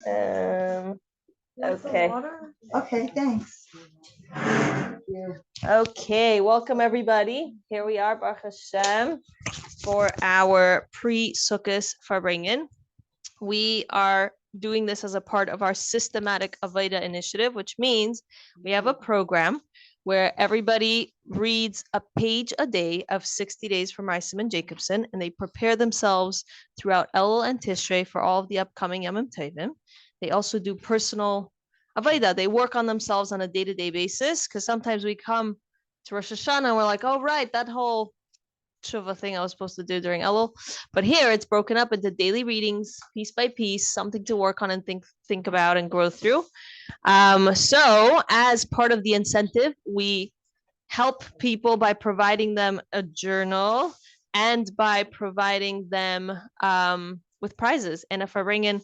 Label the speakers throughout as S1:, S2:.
S1: Okay.
S2: Okay, thanks.
S1: Okay, welcome everybody. Here we are, Baruch Hashem, for our pre-Sukkos Farbringen. We are doing this as a part of our systematic Avoda initiative, which means we have a program where everybody reads a page a day of 60 days from Reisim and Jacobson, and they prepare themselves throughout Elul and Tishrei for all of the upcoming Yomim Tovim. They also do personal Avoda. They work on themselves on a day-to-day basis, because sometimes we come to Rosh Hashanah and we're like, oh, right, that whole tshuva thing I was supposed to do during Elul. But here it's broken up into daily readings, piece by piece, something to work on and think about and grow through. So as part of the incentive, we help people by providing them a journal and by providing them with prizes. And if I bring in,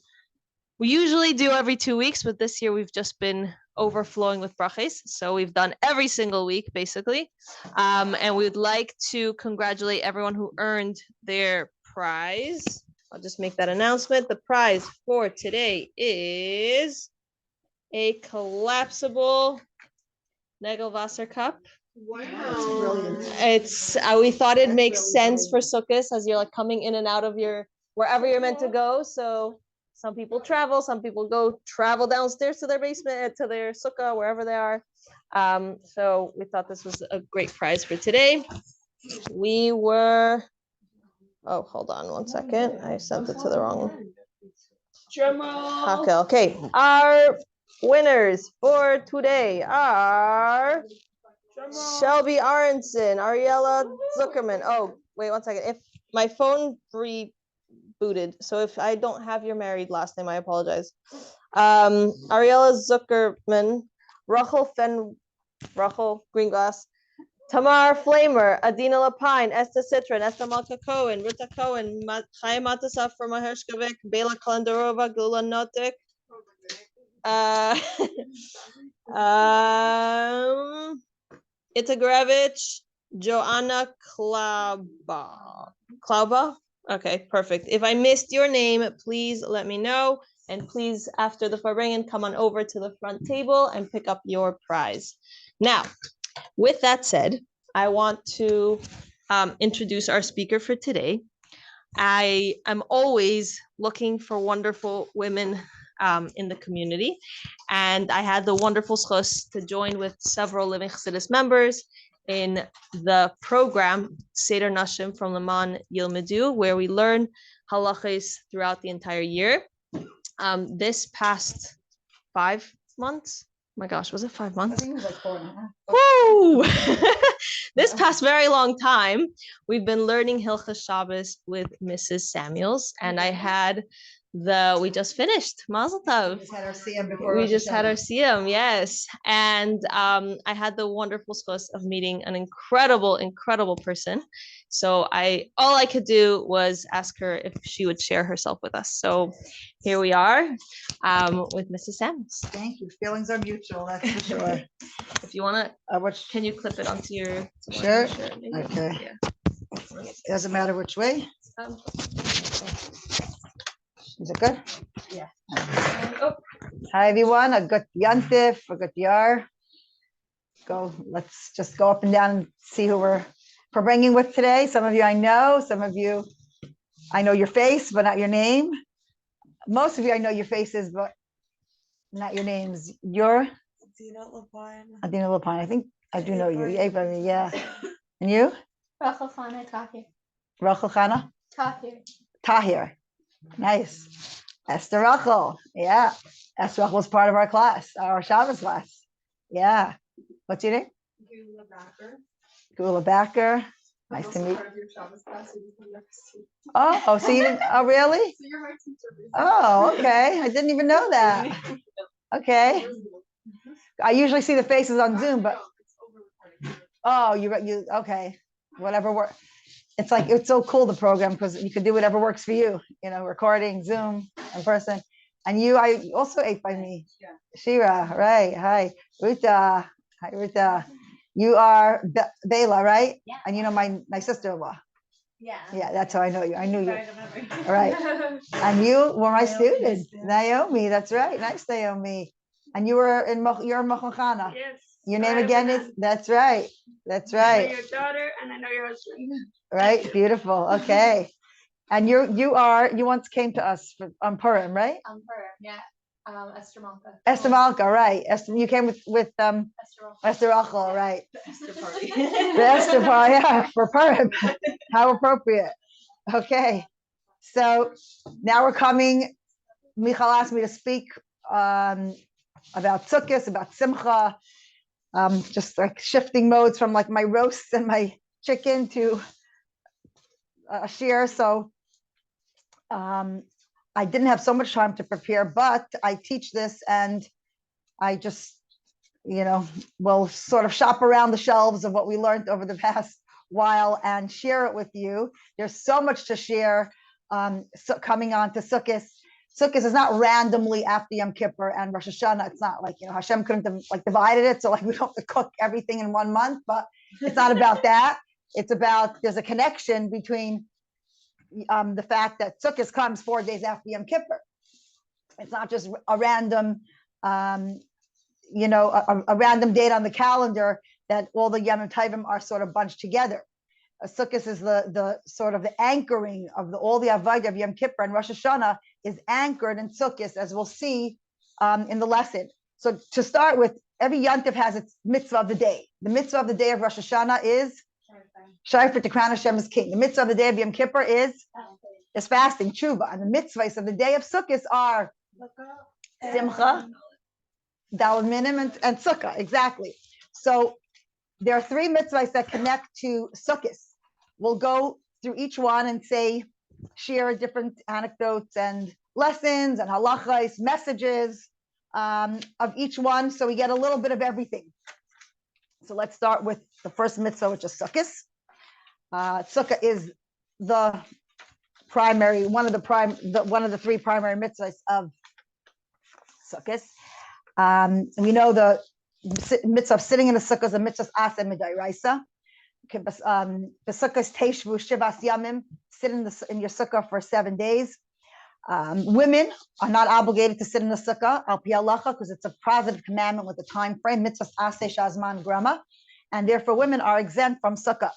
S1: we usually do every 2 weeks, but this year we've just been overflowing with brachos. So we've done every single week, basically. And we'd like to congratulate everyone who earned their prize. I'll just make that announcement. The prize for today is a collapsible Negelwasser cup.
S2: Wow.
S1: It's we thought it makes sense for Sukkos as you're like coming in and out of your wherever you're meant to go. So some people travel, some people travel downstairs to their basement, to their sukkah, wherever they are. So we thought this was a great prize for today. We were, oh, hold on one second. I sent it to the wrong. Okay, our winners for today are Shelby Aronson, Ariella Zuckerman. Oh, wait 1 second. If my phone rebooted, so if I don't have your married last name, I apologize. Ariella Zuckerman, Rachel Greenglass, Tamar Flamer, Adina Lapine, Esther Citron, Esther Malka Cohen, Rita Cohen, Chaim Matasaf from Mahershkovik, Bela Kalandarova, Gula Notik. Itagrevich, Joanna Klauba. Okay, perfect. If I missed your name, please let me know. And please, after the Farbringen, come on over to the front table and pick up your prize. Now, with that said, I want to introduce our speaker for today. I am always looking for wonderful women in the community. And I had the wonderful Sukkos to join with several Living Chassidus members in the program Seder Nashim from Leman Yilmedu, where we learn halachos throughout the entire year. This past 5 months, my gosh, was it 5 months?
S2: I think it was like 4.5.
S1: Woo! This past very long time, we've been learning Hilchas Shabbos with Mrs. Samuels, and I had we just finished Mazel Tov. We just had our siyum, yes. And I had the wonderful Sukkos of meeting an incredible person. So all I could do was ask her if she would share herself with us. So here we are with Mrs. Samuels.
S2: Thank you. Feelings are mutual, that's for sure.
S1: If you want to, can you clip it onto your
S2: Sure.
S1: shirt?
S2: Okay.
S1: Yeah.
S2: Doesn't matter which way. Is it good?
S1: Yeah.
S2: Hi everyone. A good yantif, a good yar. Let's just go up and down and see who we're bringing with today. Some of you I know. Some of you I know your face, but not your name. Most of you I know your faces, but not your names. You're Adina Lapine. I think I do know you. Yeah. And you?
S3: Rachel Chana Tahir.
S2: Rachel Chana? Tahir. Nice. Esther Rachel. Yeah. Esther Rachel was part of our class, our Shabbos class. Yeah. What's your name? Gula Backer. Nice to meet you. Oh, so you didn't, oh, really?
S3: So you're my teacher.
S2: Oh, okay. I didn't even know that. Okay. I usually see the faces on Zoom, but oh, you okay. Whatever works. It's like it's so cool, the program, because you can do whatever works for you. Recording, Zoom, in person. And I also ate by me. Shira, right? Hi, Ruta. Hi, Ruta. You are Bela, right?
S3: Yeah.
S2: And my sister-in-law.
S3: Yeah.
S2: Yeah, that's how I know you. I knew you.
S3: Very good memory.
S2: All right. And you were my
S3: Naomi,
S2: student,
S3: yes.
S2: Naomi. That's right. Nice, Naomi. And you were in you're in Mechana.
S4: Yes.
S2: Your name
S4: I
S2: again
S4: have
S2: is. That's right. That's
S4: I know
S2: right.
S4: your daughter and I know your husband.
S2: Right. Beautiful. Okay. And you once came to us on Purim, right?
S3: Purim, yeah. Esther Malka.
S2: Esther Malka, right? Esther, you came with
S3: Esther Malka.
S2: Esther Rachel, right?
S3: Esther party.
S2: The Esther party, yeah, for Purim. How appropriate. Okay. So now we're coming. Michal asked me to speak about Sukkos, about Simcha, just like shifting modes from like my roasts and my chicken to a shear. So I didn't have so much time to prepare, but I teach this and I just, will sort of shop around the shelves of what we learned over the past while and share it with you. There's so much to share coming on to Sukkos. Sukkos is not randomly after Yom Kippur and Rosh Hashanah. It's not like, Hashem couldn't have like divided it. So like we don't have to cook everything in 1 month, but it's not about that. It's about, there's a connection between the fact that Sukkos comes 4 days after Yom Kippur. It's not just a random, a random date on the calendar that all the Yom Tovim are sort of bunched together. Sukkos is the sort of the anchoring of all the Avodah of Yom Kippur, and Rosh Hashanah is anchored in Sukkos, as we'll see in the lesson. So to start with, every Yom Tov has its mitzvah of the day. The mitzvah of the day of Rosh Hashanah is Shofar to crown Hashem as king. The mitzvah of the day of Yom Kippur is fasting, tshuva, and the mitzvahs of the day of Sukkos are Simcha, Daled Minim, and Sukkah. Exactly. So there are 3 mitzvahs that connect to Sukkos. We'll go through each one and share different anecdotes and lessons and halachas, messages of each one. So we get a little bit of everything. So let's start with the first mitzvah, which is Sukkos. Sukkah is the primary, one of the 3 primary mitzvahs of Sukkos. We know the mitzvah of sitting in the sukkah is a mitzvah asa midairaisa. The sukkahs teishvu shivas yamim. Sit in your sukkah for 7 days. Women are not obligated to sit in the sukkah al pi halacha because it's a positive commandment with a time frame. Mitzvah asa shazman grama, and therefore women are exempt from sukkah.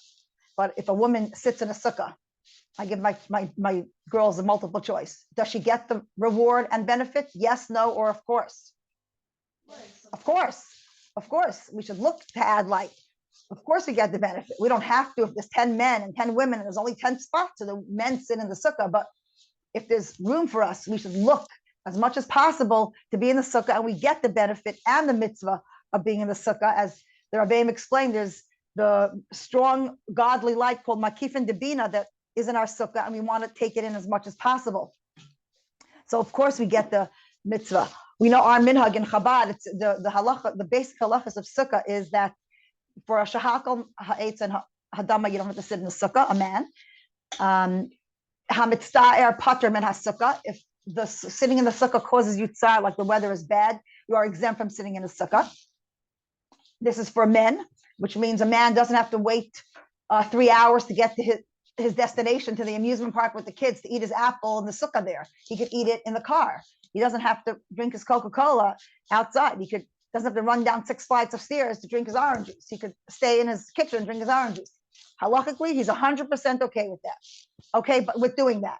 S2: But if a woman sits in a sukkah, I give my girls a multiple choice. Does she get the reward and benefit? Yes, no, or of course? Of course. Of course. We should look to add light. Of course we get the benefit. We don't have to if there's 10 men and 10 women and there's only 10 spots, so the men sit in the sukkah. But if there's room for us, we should look as much as possible to be in the sukkah, and we get the benefit and the mitzvah of being in the sukkah. As the Rabbeim explained, there's the strong godly light called Makifin Debina that is in our sukkah, and we want to take it in as much as possible. So of course we get the mitzvah. We know our minhag in Chabad, it's the halacha, the basic halachas of sukkah is that for a shahakal ha'etz and hadama, you don't have to sit in the sukkah, a man. Hamitzta'er pater min hasukkah. If the sitting in the sukkah causes you tzar, like the weather is bad, you are exempt from sitting in the sukkah. This is for men, which means a man doesn't have to wait 3 hours to get to his destination, to the amusement park with the kids, to eat his apple in the sukkah there. He could eat it in the car. He doesn't have to drink his Coca-Cola outside. Doesn't have to run down 6 flights of stairs to drink his orange juice. He could stay in his kitchen and drink his orange juice. Halachically, he's 100% okay with that. Okay, but with doing that.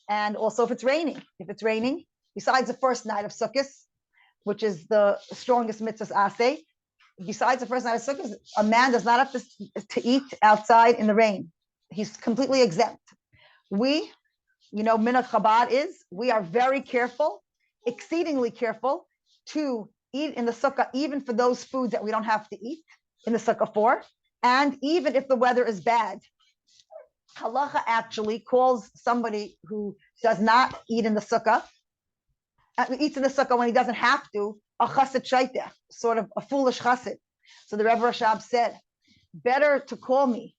S2: And also if it's raining, besides the first night of Sukkot, which is the strongest mitzvah aseh, besides the first night of Sukkot, a man does not have to eat outside in the rain. He's completely exempt. We, minhag Chabad is, we are very careful, exceedingly careful, to eat in the sukkah, even for those foods that we don't have to eat in the sukkah for, and even if the weather is bad. Halacha actually calls somebody who does not eat in the sukkah, eats in the sukkah when he doesn't have to, a chassid shaiteh, sort of a foolish chassid. So the Rebbe Rashab said, better to call me,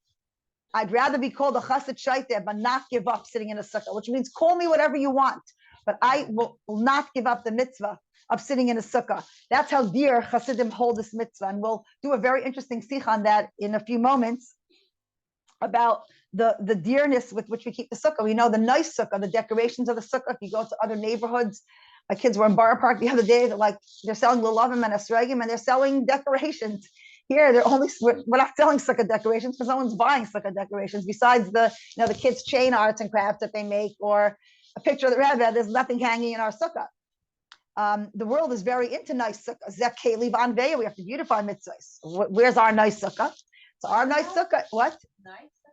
S2: I'd rather be called a chassid shaiteh, but not give up sitting in a sukkah, which means call me whatever you want, but I will not give up the mitzvah of sitting in a sukkah. That's how dear chassidim hold this mitzvah. And we'll do a very interesting sikh on that in a few moments about the dearness with which we keep the sukkah. We know the nice sukkah, the decorations of the sukkah. If you go to other neighborhoods, my kids were in Borough Park the other day. They're selling lulavim and esregim, and they're selling decorations. Here, we're not selling sukkah decorations because no one's buying sukkah decorations besides the kids' chain arts and crafts that they make, or a picture of the Rebbe. There's nothing hanging in our sukkah. The world is very into nice sukkah. We have to beautify mitzvahs. Where's our nice sukkah? So our nice sukkah, what?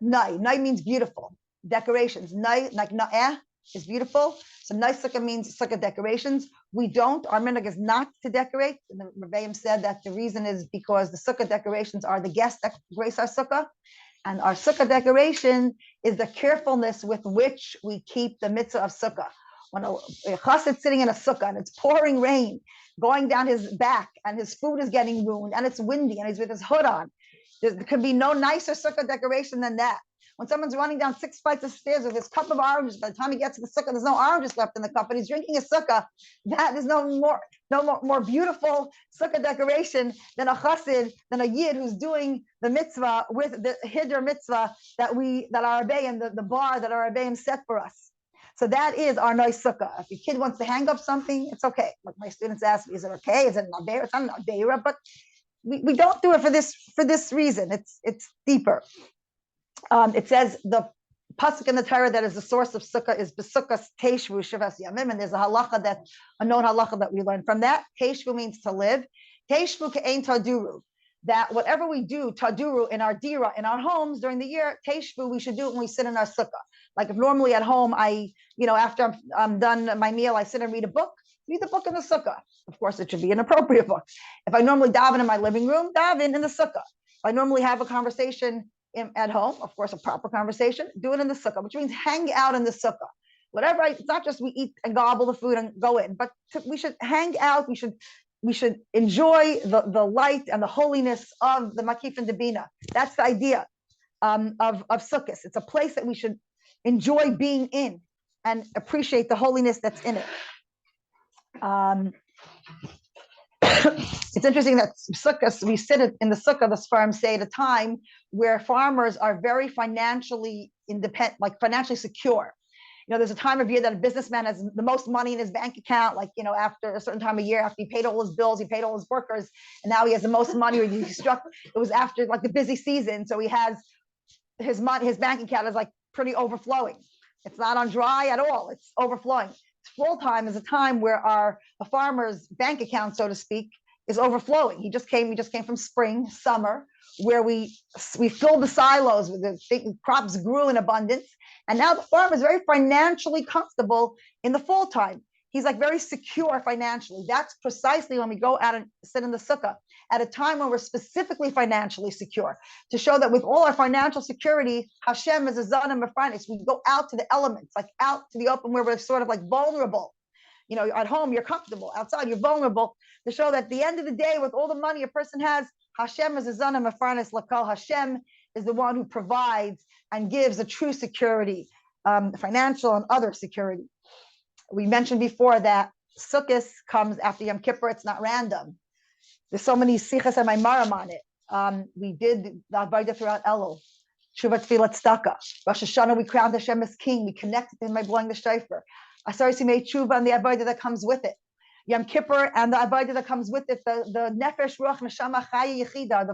S2: Nice. Nai means beautiful. Decorations. Nai, like na'eh, is beautiful. So nice sukkah means sukkah decorations. Our minhag is not to decorate. And the Rebbeim said that the reason is because the sukkah decorations are the guests that grace our sukkah. And our sukkah decoration is the carefulness with which we keep the mitzvah of sukkah. When a chassid sitting in a sukkah and it's pouring rain going down his back and his food is getting ruined and it's windy and he's with his hood on, there could be no nicer sukkah decoration than that. When someone's running down 6 flights of stairs with his cup of oranges, by the time he gets to the sukkah, there's no oranges left in the cup, and he's drinking a sukkah. That is no more beautiful sukkah decoration than a chassid, than a yid who's doing the mitzvah with the hiddur mitzvah that our rebbeim, the bar that our rebbeim set for us. So that is our nice sukkah. If your kid wants to hang up something, it's okay. Like my students ask me, is it okay? Is it an aveira? It's not an aveira, but we don't do it for this reason. It's deeper. It says the pasuk in the Torah that is the source of sukkah is Sukkos Teishvu Shavas Yamim, and there's a known halacha that we learn from that. Teishvu means to live. Teishvu ke'ein taduru, that whatever we do taduru in our dira, in our homes during the year, teishvu, we should do it when we sit in our sukkah. Like if normally at home after I'm done my meal, I sit and read the book in the sukkah. Of course, it should be an appropriate book. If I normally daven in my living room, daven in the sukkah. If I normally have a conversation at home, of course, a proper conversation, do it in the sukkah, which means hang out in the sukkah. Whatever, it's not just we eat and gobble the food and go in, but we should hang out. We should enjoy the light and the holiness of the Makif and Debina. That's the idea of Sukkos. It's a place that we should enjoy being in and appreciate the holiness that's in it. It's interesting that Sukkos, we sit in the sukkah, the Sfarim say, at a time where farmers are very financially independent, like financially secure. There's a time of year that a businessman has the most money in his bank account, after a certain time of year, after he paid all his bills, he paid all his workers, and now he has the most money. It was after the busy season, so he has his bank account is pretty overflowing. It's not on dry at all. It's overflowing. Full time is a time where a farmer's bank account, so to speak, is overflowing. We just came from spring, summer, where we filled the silos with the crops grew in abundance. And now the farmer is very financially comfortable in the fall time. He's very secure financially. That's precisely when we go out and sit in the sukkah at a time when we're specifically financially secure, to show that with all our financial security, Hashem is a zon and mefranis. We go out to the elements, out to the open where we're sort of vulnerable. At home, you're comfortable. Outside, you're vulnerable, to show that at the end of the day, with all the money a person has, Hashem is a zon and mefranis lakal. Hashem is the one who provides and gives a true security, financial and other security. We mentioned before that Sukkos comes after Yom Kippur. It's not random. There's so many sichas and maimarim on it. We did the Avodah throughout Elul. Shuvat Tfilat Staka. Rosh Hashanah, we crowned Hashem as king. We connected him by blowing the shofar. Asar Simei Tshuva and the Avodah that comes with it. Yom Kippur and the Avodah that comes with it. The Nefesh, Ruach, Neshama, Chaya, Yechida.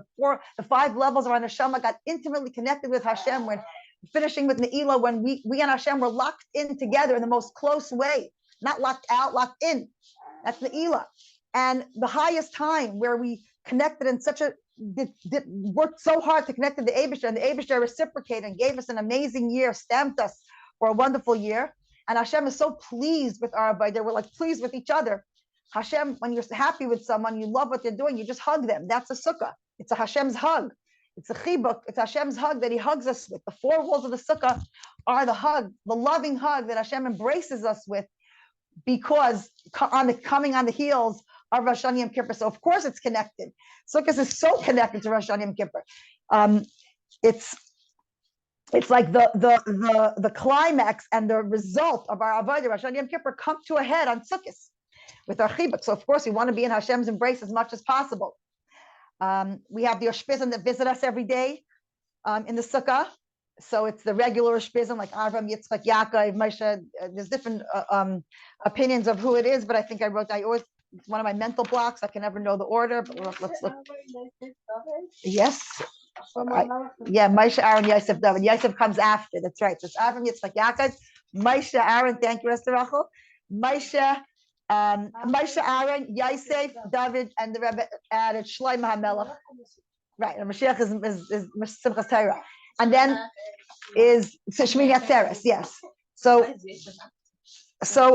S2: The 5 levels of our Neshama got intimately connected with Hashem. When finishing with Ne'ilah, when we and Hashem were locked in together in the most close way, not locked out, locked in. That's Ne'ilah. And the highest time where we connected in worked so hard to connect to the Eibishter, and the Eibishter reciprocated and gave us an amazing year, stamped us for a wonderful year. And Hashem is so pleased with our Avodah. We're pleased with each other. Hashem, when you're happy with someone, you love what they're doing, you just hug them. That's a sukkah. It's a Hashem's hug. It's a chibuk. It's Hashem's hug that he hugs us with. The 4 walls of the sukkah are the hug, the loving hug that Hashem embraces us with, because coming on the heels of Rosh Hashanah Yom Kippur. So of course it's connected. Sukkot is so connected to Rosh Hashanah Yom Kippur. It's like the climax and the result of our avodah Rosh Hashanah Yom Kippur come to a head on Sukkot with our chibuk. So of course we want to be in Hashem's embrace as much as possible. We have the Oshpizim that visit us every day in the sukkah. So it's the regular Shpizim like Avram, Yitzchak, Yaakov, Moshe. There's different opinions of who it is, but I think it's one of my mental blocks. I can never know the order, but let's look. Yes. Yeah, Moshe, Aaron, Yosef, David. Yosef comes after. That's right. So it's Avram, Yitzchak, Yaakov, Moshe, Aaron. Thank you, Esther Rachel. Moshe, Aaron, Yosef, David, and the Rebbe added Shlomo HaMelech. Right, and Mashiach is Simchas Torah, and then is Shmini Atzeres. Yes, so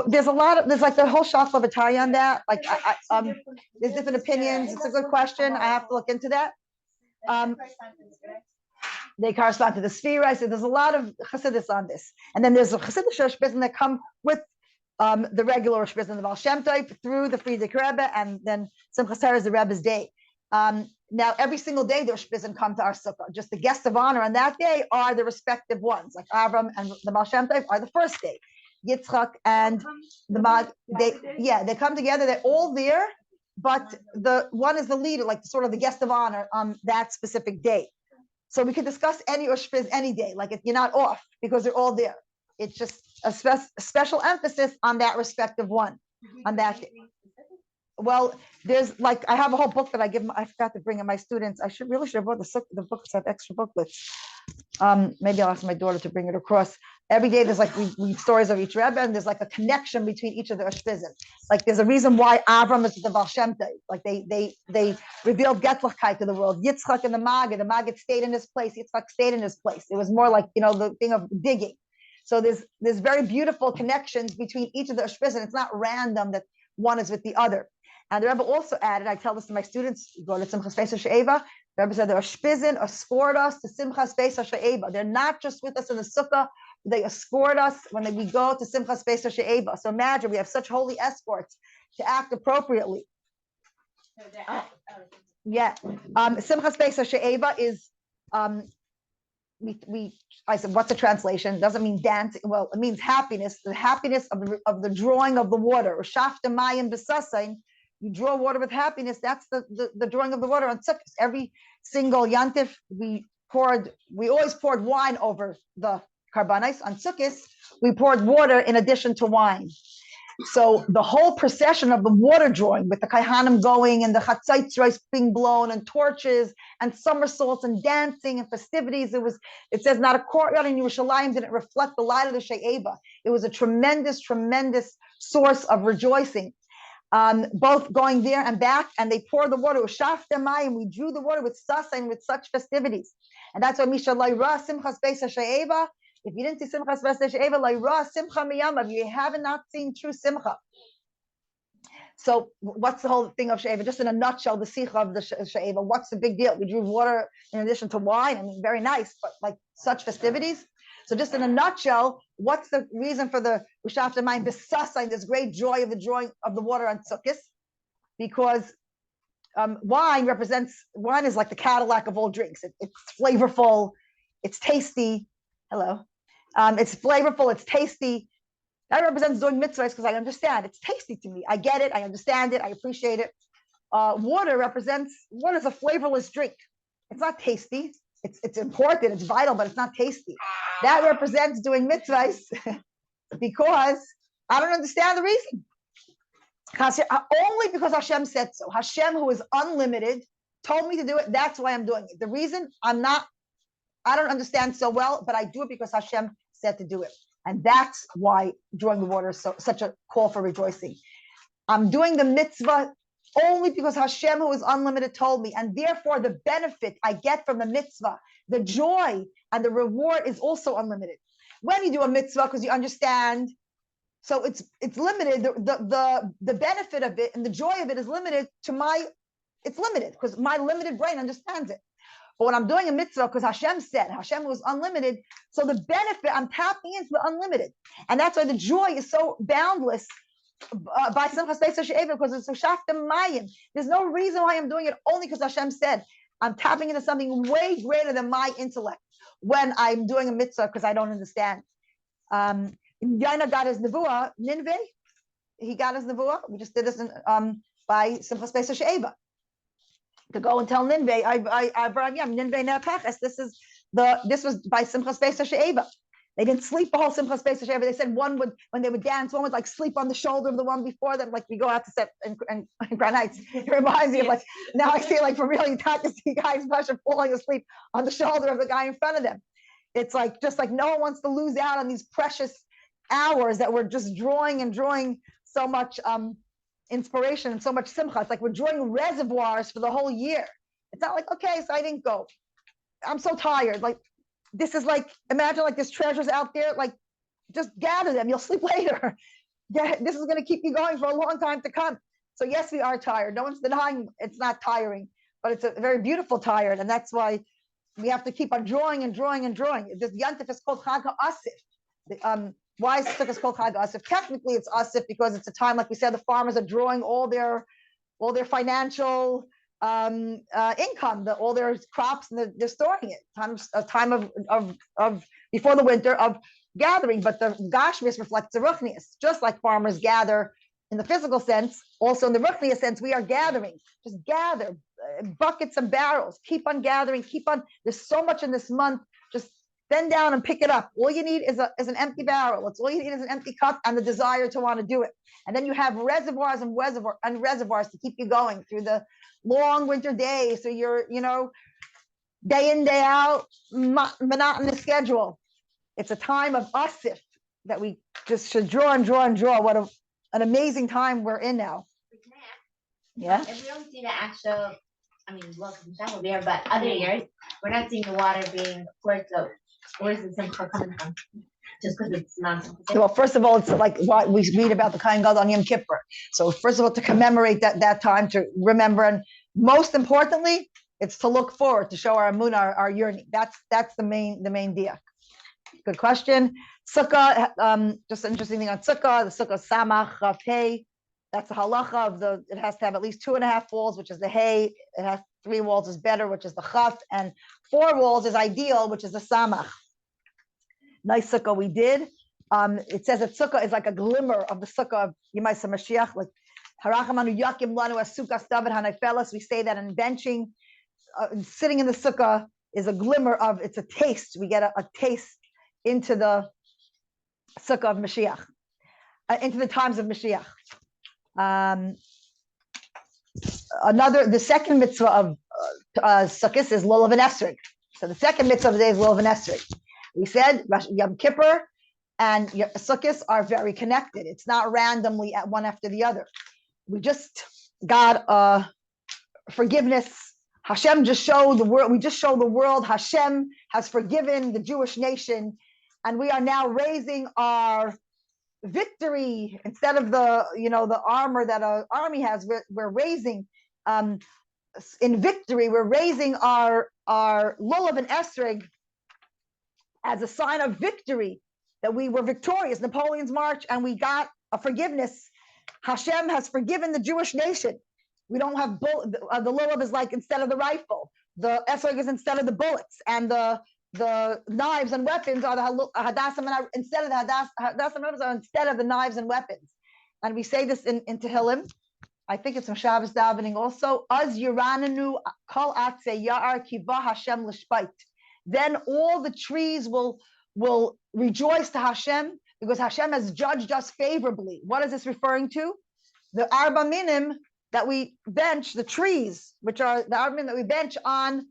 S2: there's like the whole shach of Atari on that. Like there's different opinions. It's a good question. I have to look into that. They correspond to the Sphira. So there's a lot of Chassidus on this, and then there's a Chassidish Shpizim that come with the regular Shpizim, the Baal Shem Tov, through the Frierdiker Rebbe, and then Simchas Torah is the Rebbe's day. Now, every single day, the Shpizim come to our sukkah. Just the guests of honor on that day are the respective ones. Like Avram and the Baal Shem Tov are the first day. Yitzchak and the Mag, they come together. They're all there, but the one is the leader, like sort of the guest of honor on that specific day. So we can discuss any Shpiz any day. Like you're not off because they're all there. It's just a special emphasis on that respective one on that day. Well, there's like I have a whole book that I forgot to bring in my students. I should have bought the books have extra booklets. Maybe I'll ask my daughter to bring it across. Every day there's like we read stories of each Rebbe, and there's like a connection between each of the Shpizim. Like there's a reason why Avram is the Baal Shem Tov. Like they revealed Getlachkeit to the world. Yitzchak and the Maggid stayed in his place. Yitzchak stayed in his place. It was more like the thing of digging. So there's very beautiful connections between each of the Shpizim. It's not random that one is with the other. And the Rebbe also added, I tell this to my students, go to Simchas Beis HaShe'eva. The Rebbe said, they are Shpizin, escort us to Simchas Beis HaShe'eva. They're not just with us in the sukkah, they escort us when we go to Simchas Beis HaShe'eva. So imagine we have such holy escorts to act appropriately. Simchas Beis HaShe'eva is, I said, what's the translation? It doesn't mean dancing. Well, it means happiness, the happiness of the drawing of the water. Shafta Mayim B'sasain. You draw water with happiness. That's the drawing of the water on Sukkos. Every single yantif, we always poured wine over the karbanis. On Sukkos, we poured water in addition to wine. So the whole procession of the water drawing with the kaihanim going and the chatzaitzrais being blown and torches and somersaults and dancing and festivities. It says not a courtyard in Yerushalayim didn't reflect the light of the She'eva. It was a tremendous, tremendous source of rejoicing. Both going there and back, and they poured the water with shafta mayim. We drew the water with sasa and with such festivities, and that's why Misha Laira Simchas Beis HaShe'eva. If you didn't see Simchas Beis HaShe'eva, Laira Simcha Miyama, if you haven't not seen true Simcha. So what's the whole thing of She'eva? Just in a nutshell, the Sikha of the She'eva. What's the big deal? We drew water in addition to wine. I mean, very nice, but like such festivities. So just in a nutshell, what's the reason for the Ushafta Mayim B'sasai, this great joy of the drawing of the water on Sukkos? Because wine is like the Cadillac of all drinks. It's flavorful, it's tasty. Hello. It's flavorful, it's tasty. That represents doing mitzvahs because I understand. It's tasty to me. I get it, I understand it, I appreciate it. Water is a flavorless drink. It's not tasty. It's important, it's vital, but it's not tasty. That represents doing mitzvahs because I don't understand the reason. Only because Hashem said so. Hashem, who is unlimited, told me to do it. That's why I'm doing it. The reason I don't understand so well, but I do it because Hashem said to do it. And that's why drawing the water is such a call for rejoicing. I'm doing the mitzvah only because Hashem, who is unlimited, told me. And therefore, the benefit I get from the mitzvah, the joy and the reward is also unlimited. When you do a mitzvah, because you understand, so it's limited. The benefit of it and the joy of it is limited it's limited because my limited brain understands it. But when I'm doing a mitzvah, because Hashem said, Hashem was unlimited, so the benefit, I'm tapping into the unlimited. And that's why the joy is so boundless by Simchas Beis HaShe'eva, because it's Shafta Mayim. There's no reason why I'm doing it only because Hashem said. I'm tapping into something way greater than my intellect when I'm doing a mitzvah because I don't understand. Yaina got his nevuah, Ninveh. He got his nevuah. We just did this by Simchas Beis HaShe'eva. To go and tell Ninveh, Ninveh Ne'apaches. This is this was by Simchas Beis HaShe'eva. They didn't sleep the whole Simchas Beis HaShe'eva. They said one would, when they would dance, one would like sleep on the shoulder of the one before them, like we go out to set and Grand Heights. It reminds me of like, now I see like for really not to see guys falling asleep on the shoulder of the guy in front of them. It's like, just like no one wants to lose out on these precious hours that we're just drawing so much inspiration and so much simcha. It's like we're drawing reservoirs for the whole year. It's not like, okay, so I didn't go. I'm so tired. Like, this is like, imagine like there's treasures out there, like just gather them. You'll sleep later. This is going to keep you going for a long time to come. So yes, we are tired. No one's denying it's not tiring, but it's a very beautiful tired. And that's why we have to keep on drawing and drawing and drawing. This Yantif is called Chag HaAsif. Why is Sukkos called Chag HaAsif? Technically, it's Asif because it's a time, like we said, the farmers are drawing all their financial income, all their crops, and they're storing it. A time of before the winter of gathering. But the Gashmis reflects the Ruchnius. Just like farmers gather in the physical sense, also in the Ruchnius sense, we are gathering. Just gather buckets and barrels. Keep on gathering. Keep on. There's so much in this month. Just bend down and pick it up. All you need is an empty barrel. It's all you need is an empty cup and the desire to want to do it. And then you have reservoirs and reservoirs to keep you going through the long winter days. So you're, day in, day out, monotonous schedule. It's a time of asif that we just should draw and draw and draw. What an amazing time we're in now. Yeah.
S5: If we don't see the actual, welcome to Chapel there, but other years, we're not seeing the water being poured. So where's the simcha coming from? Just because it's nonsense.
S2: Well, first of all, it's like what we read about the Kohen Gadol on Yom Kippur. So first of all, to commemorate that time, to remember, and most importantly, it's to look forward, to show our emunah, our yearning. That's the main diak. Good question. Sukkah, just an interesting thing on Sukkah. The Sukkah Samach Rav Hey. That's the halacha of it has to have at least 2.5 walls, which is the hay. It has 3 walls is better, which is the chaf, and 4 walls is ideal, which is the samach. Nice sukkah we did. It says that sukkah is like a glimmer of the sukkah of Yemaisa Mashiach, like harachamanu yakim lanu asukas david hanayfelas. We say that in benching, sitting in the sukkah is a glimmer of. It's a taste. We get a taste into the sukkah of Mashiach, into the times of Mashiach. The second mitzvah of Sukkos is Lulav and Esrog. So the second mitzvah of the day is Lulav and Esrog. We said Yom Kippur and Sukkos are very connected. It's not randomly at one after the other. We just got forgiveness. Hashem just showed the world. We just showed the world Hashem has forgiven the Jewish nation, and we are now raising our victory instead of the armor that an army has. We're raising in victory. We're raising our lulav and esrog as a sign of victory, that we were victorious. Napoleon's march, and we got a forgiveness. Hashem has forgiven the Jewish nation. We don't have the lulav is like instead of the rifle. The esrog is instead of the bullets, and the knives and weapons are the hadasim, and instead of the hadasim are instead of the knives and weapons. And we say this in Tehillim. I think it's from Shabbos davening also. Az yiranenu kol atze ya'ar kiva Hashem l'shpait. Then all the trees will rejoice to Hashem because Hashem has judged us favorably. What is this referring to? The arba minim that we bench, the trees, which are the arba minim that we bench on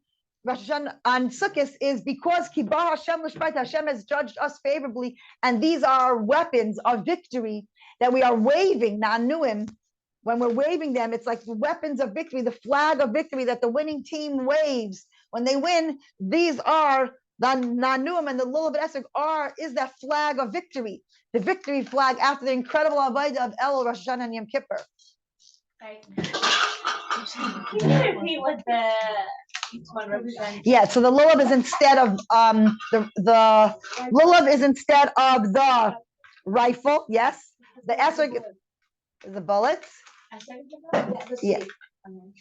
S2: Rosh Hashanah, on Sukkos, is because Kibah Hashem l'shpait, Hashem has judged us favorably, and these are weapons of victory that we are waving, Nanuim. When we're waving them, it's like the weapons of victory, the flag of victory that the winning team waves when they win. These are the Nanuim, and the Lulav and Esrog is that flag of victory, the victory flag after the incredible Avodah of El, Rosh Hashanah, and Yom Kippur.
S5: Right. Can you repeat what each one represents?
S2: Yeah, so the lulav is instead of the lulav is instead of the rifle. Yes, the esrog is the bullets. Yeah,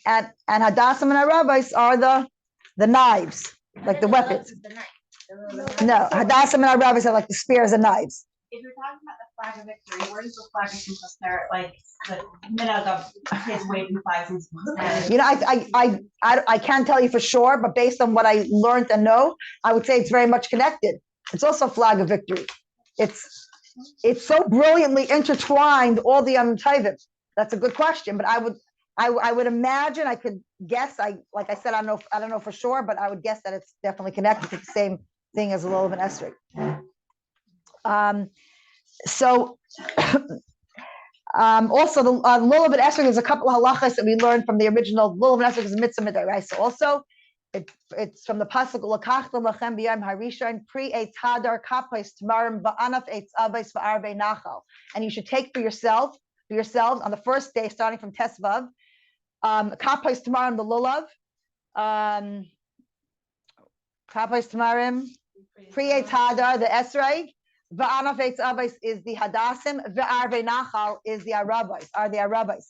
S2: and hadasim and arabbis are the knives, like the weapons. No, hadasim and arabbis are like the spears and knives.
S5: If you're talking about the
S4: flag of victory? Where does the flag of victory start? Like the minute of his waving flags and stuff.
S2: You know, I can't tell you for sure, but based on what I learned and know, I would say it's very much connected. It's also a flag of victory. It's so brilliantly intertwined, all the Tayvim. That's a good question, but I would imagine, I could guess. Like I said, I don't know for sure, but I would guess that it's definitely connected to the same thing as the Lulav and Esrog. So also the Lulav and Esrog, there's a couple of halachas that we learned from the original. Lulav and Esrog is a mitzvah midaraisa. Also, it's from the pasuk L'kachtem lachem b'yom harishon pri eitz hadar kapos tamarim ba'anaf eitz avos va'arvei nachal. And you should take for yourselves on the first day, starting from Tesvav, kapos tamarim the lulav, kapos tamarim pri eitz hadar the esrog, va'anaf eitz avos is the hadassim, va'arvei nachal is the arabais.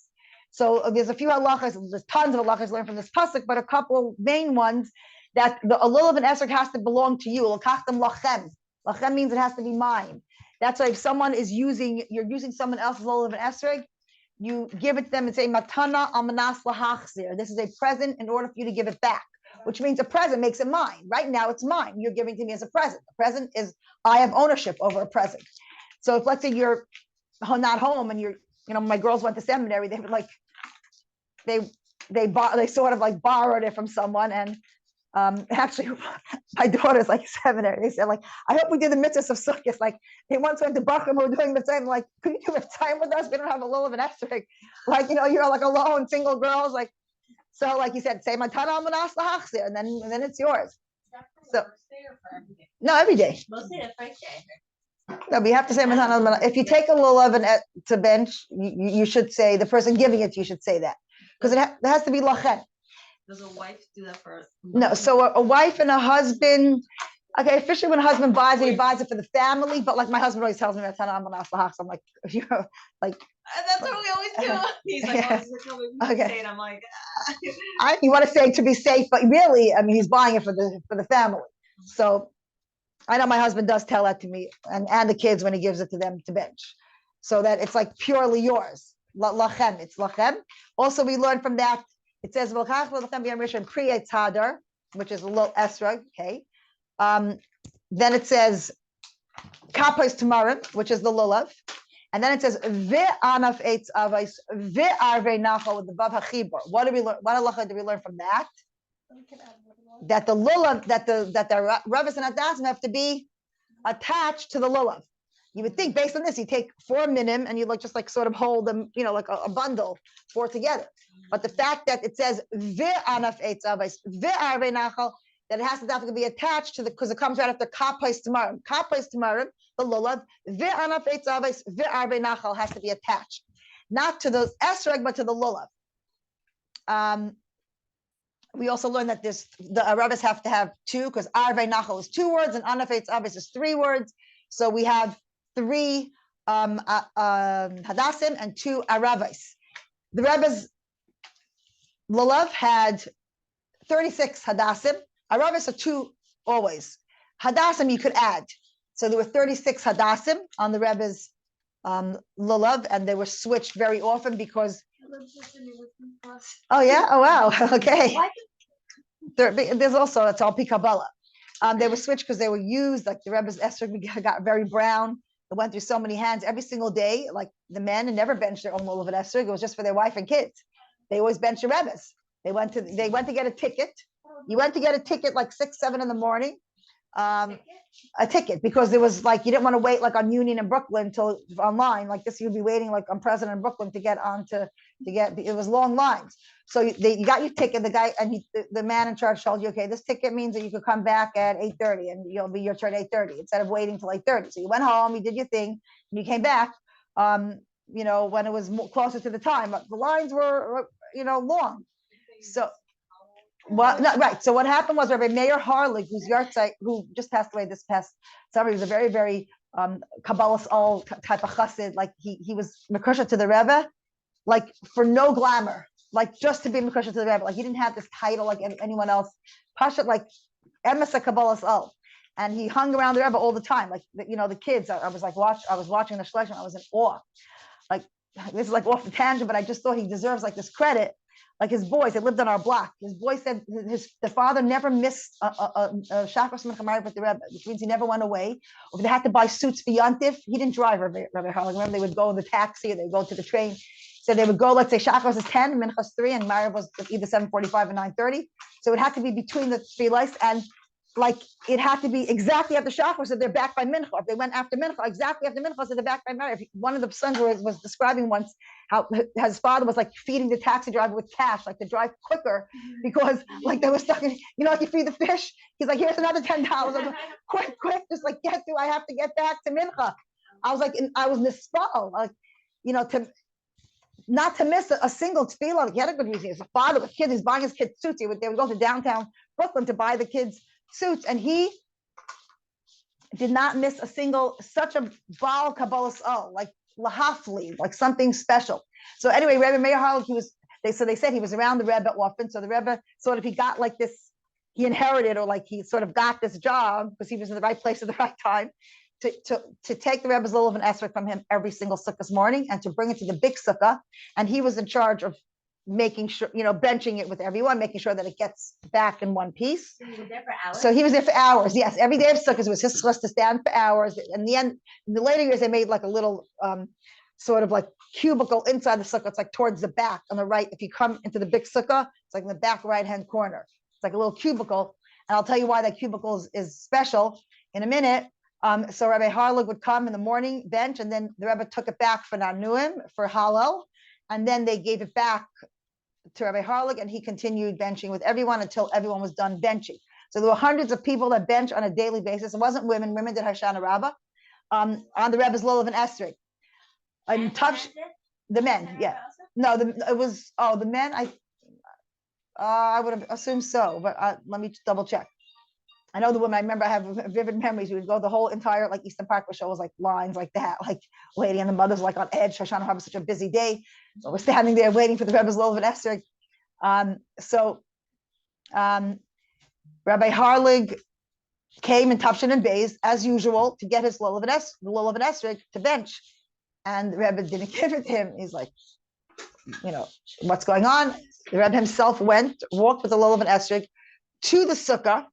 S2: So there's a few halachas, there's tons of halachas learned from this pasuk, but a couple main ones that the lulav and esrog has to belong to you. L'kachtem lachem. Lachem means it has to be mine. That's why if someone is you're using someone else's lulav and esrog, you give it to them and say matana amanas lahachzir. This is a present in order for you to give it back, which means a present makes it mine. Right now it's mine. You're giving to me as a present. A present is I have ownership over a present. So if let's say you're not home and my girls went to seminary, they would like they sort of like borrowed it from someone. And actually my daughter's like seminary. They said like, I hope we did the mitzvahs of Sukkos. Like they once went to Bachram, we were doing the same, like, could you do the time with us? We don't have a lulav and esrog. Like, you're like alone, single girls, like, so like you said, say matana amanas lahachzir, and then it's yours. So no, every day.
S5: Mostly the first day.
S2: No, but you have to say matana. If you take a lulav and to bench, you should say, the person giving it, you should say that. Because there has to be lachem.
S3: Does a wife do that first?
S2: No, so a wife and a husband, okay, officially when a husband buys it, he buys it for the family, but like my husband always tells me that I'm like,
S3: And that's what we always do. He's like,
S2: Yeah.
S3: okay.
S2: Okay.
S3: I'm like,
S2: you want to say to be safe, but really, I mean, he's buying it for the family. So I know my husband does tell that to me and the kids when he gives it to them to bench. So that it's like purely yours. Lachem, it's lachem. Also, we learned from that, it says, which is a little esrog, okay. Then it says, kapos tamarim, which is the lulav. And then it says, ve'anaf eitz avos, ve'arvei nachal with the vav hachibur. What halacha do we learn from that? That the lulav, that the ravas and hadasim have to be attached to the lulav. You would think based on this, you take 4 minim and you like just like sort of hold them, like a bundle, 4 together. But the fact that it says ve'anaf eitz avos, ve'arvei nachal, that it has to definitely be attached to because it comes right after kapos tamarim. Kapos tamarim, the lulav, ve'anaf eitz avos, ve'arvei nachal has to be attached, not to the esrog but to the lulav. We also learned that the rabbis have to have 2 because arvei nachal is 2 words and anaf eitz avos is 3 words. So we have 3 hadassim and 2 arabais. The rabbis lulav had 36 hadassim. Arabais are 2 always. Hadassim you could add. So there were 36 hadassim on the Rebbe's lulav, and they were switched very often because. Oh yeah! Oh wow! Okay. There's also, it's all Kabbalah. They were switched because they were used, like the Rebbe's esrog got very brown. It went through so many hands every single day. Like the men never benched their own lulav and esrog. It was just for their wife and kids. They always benched the Rebbe's. They went to get a ticket. You went to get a ticket like 6, 7 in the morning. A ticket because it was like you didn't want to wait like on Union in Brooklyn until online like this. You'd be waiting like on President in Brooklyn to get on to get. It was long lines. So you got your ticket. The guy and the man in charge told you, okay, this ticket means that you could come back at 8:30 and you'll be your turn 8:30 instead of waiting till 8:30. So you went home, you did your thing, and you came back. When it was closer to the time, but the lines were long. So. Well, no, right. So what happened was Rabbi Meir Harlig, who's Yartzeit, who just passed away this past summer, he was a very, very Kabbalah all type of chassid. Like he was mekosher to the Rebbe, like for no glamour, like just to be mekosher to the Rebbe. Like he didn't have this title like anyone else. Pashat like emesa Kabbalah all. and he hung around the Rebbe all the time. Like, the kids, I was watching the shleishim, I was in awe. Like, this is like off the tangent, but I just thought he deserves like this credit. Like his boys, they lived on our block. His boy said the father never missed a Shachos Mincha with the Rebbe, which means he never went away. Or if they had to buy suits for Yontif, he didn't drive Rabbi Harlan. Remember, they would go in the taxi or they would go to the train. So they would go, let's say Shachos is 10, Mincha's 3, and Mariv was either 7:45 or 9:30. So it had to be between the three lights, and like it had to be exactly after Shachar, so they're back by Mincha. If they went after Mincha, exactly after Mincha, so they're back by Mariv. One of the sons was describing once how his father was like feeding the taxi driver with cash, like to drive quicker, because like they were stuck in, like you feed the fish. He's like, here's another $10. Like, quick, just like I have to get back to Mincha. I was like, I was nispal, like, to not to miss a single tefillah. Like, he had a good reason. His father with kids, he's buying his kids suits. They would go to downtown Brooklyn to buy the kids suits, and he did not miss a single, such a Baal Kabbalas, like lahafli, like something special. So anyway, Rebbe Meir Harlech, they said he was around the Rebbe often. So the Rebbe sort of, he got like this, he inherited, or like he sort of got this job because he was in the right place at the right time to take the Rebbe's lulav and esrog from him every single sukkah's morning and to bring it to the big sukkah. And he was in charge of making sure, benching it with everyone, making sure that it gets back in one piece.
S5: So he was there for hours?
S2: So he was there for hours. Yes, every day of Sukkot, it was his supposed to stand for hours. In the end, in the later years, they made like a little sort of like cubicle inside the Sukkah. It's like towards the back on the right. If you come into the big Sukkah, it's like in the back right-hand corner. It's like a little cubicle. And I'll tell you why that cubicle is special in a minute. So Rabbi Harlech would come in the morning, bench, and then the Rebbe took it back for Nanuim, for Hallel. And then they gave it back to Rabbi Harlech, and he continued benching with everyone until everyone was done benching. So there were hundreds of people that bench on a daily basis. It wasn't women. Women did Hoshana Rabbah on the Rebbe's lulav and esrog. And touch the men, yeah. No, the men. I would have assumed so, but let me double check. I know the women. I remember I have vivid memories. We would go the whole entire like Eastern Parkway show was like lines like that, like lady and the mothers like on edge. Hoshana Rabbah was such a busy day, so we're standing there waiting for the Rebbe's lulav and esrog. Rabbi Harlech came in Tafshin and Beis as usual to get his lulav and esrog to bench, and the Rebbe didn't give it to him. He's like, what's going on? The Rebbe himself walked with the lulav and esrog to the sukkah,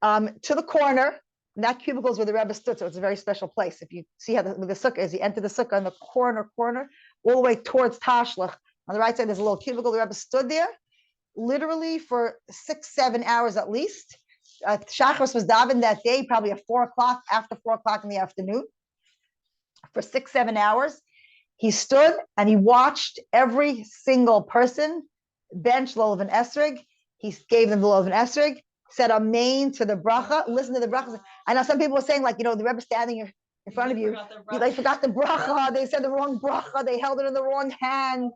S2: to the corner. And that cubicle is where the Rebbe stood, so it's a very special place. If you see how the sukkah is, you enter the sukkah in the corner, all the way towards Tashlach. On the right side, there's a little cubicle. The Rebbe stood there literally for 6-7 hours at least. Shachos was davened that day, probably at 4 o'clock, after 4 o'clock in the afternoon, for 6-7 hours. He stood and he watched every single person bench lulav and esrog. He gave them the lulav and esrog, said amen to the bracha. Listen to the bracha. I know some people were saying, like, the Rebbe standing in front of you, they forgot the bracha. They said the wrong bracha. They held it in the wrong hand.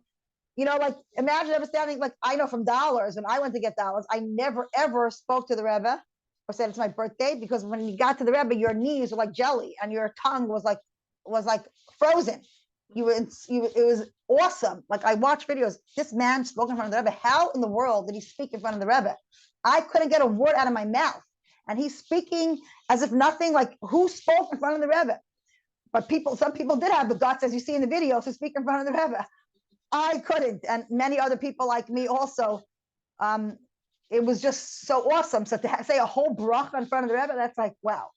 S2: Like, imagine ever standing, like, I know from dollars, when I went to get dollars, I never, ever spoke to the Rebbe or said it's my birthday, because when you got to the Rebbe, your knees were like jelly and your tongue was like frozen. It was awesome. Like, I watched videos. This man spoke in front of the Rebbe. How in the world did he speak in front of the Rebbe? I couldn't get a word out of my mouth. And he's speaking as if nothing, like, who spoke in front of the Rebbe? But some people did have the guts, as you see in the video, to speak in front of the Rebbe. I couldn't, and many other people like me also. It was just so awesome. So to say a whole bracha in front of the Rebbe, that's like, wow.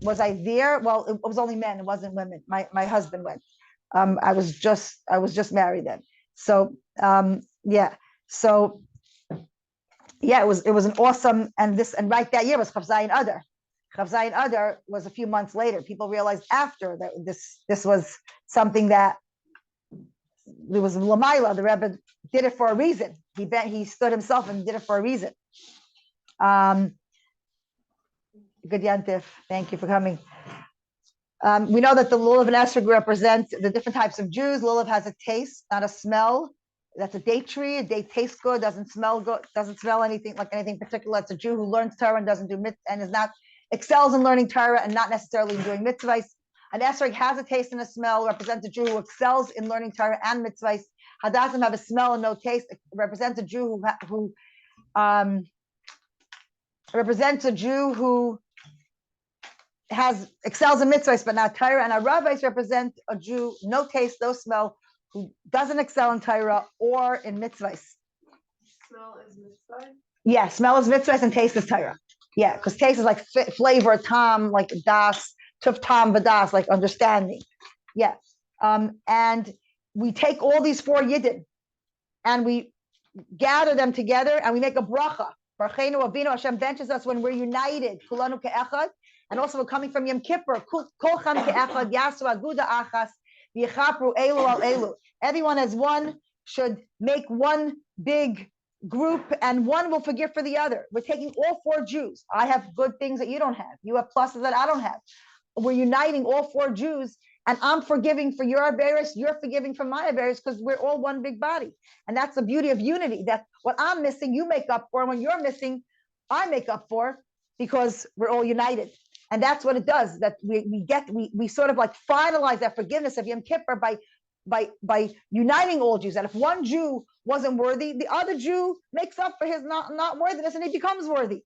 S2: Was I there? Well, it was only men. It wasn't women. My husband went. I was just married then. So yeah. So yeah, it was an awesome, and right that year was Chav Zayin Adar. Chav Zayin Adar was a few months later. People realized after that this was something that there was Lamaila. The Rebbe did it for a reason. He stood himself and did it for a reason. Good Yantif. Thank you for coming. We know that the lulav and esrog represent the different types of Jews. Lulav has a taste, not a smell. That's a date tree. A date tastes good, doesn't smell good, doesn't smell anything particular. It's a Jew who learns Torah and doesn't do and excels in learning Torah and not necessarily in doing mitzvahs. An esrog has a taste and a smell, represents a Jew who excels in learning Torah and mitzvahs. Hadassim have a smell and no taste. It represents a Jew who represents a Jew who excels in mitzvahs but not Torah, and a Rabbis represent a Jew, no taste, no smell, who doesn't excel in Torah or in mitzvahs.
S3: Smell is mitzvah.
S2: Yeah, smell is mitzvahs and taste is Torah. Yeah, because taste is like flavor, tam, like das, tuf tam vadas, like understanding. Yeah, and we take all these 4 yidden and we gather them together and we make a bracha. Barcheinu Avinu, Hashem benches us when we're united. Kulanu ke'echad. And also we're coming from Yom Kippur. Kolchan ke'echad, yasu aguda achas, v'yichapru elu al elu. Everyone as one should make one big group and one will forgive for the other. We're taking all 4 Jews. I have good things that you don't have. You have pluses that I don't have. We're uniting all 4 Jews, and I'm forgiving for your Averis, you're forgiving for my Averis, because we're all one big body. And that's the beauty of unity, that what I'm missing, you make up for, and when you're missing, I make up for, because we're all united. And that's what it does, that we sort of like finalize that forgiveness of Yom Kippur by uniting all Jews. And if one Jew wasn't worthy, the other Jew makes up for his not worthiness and he becomes worthy.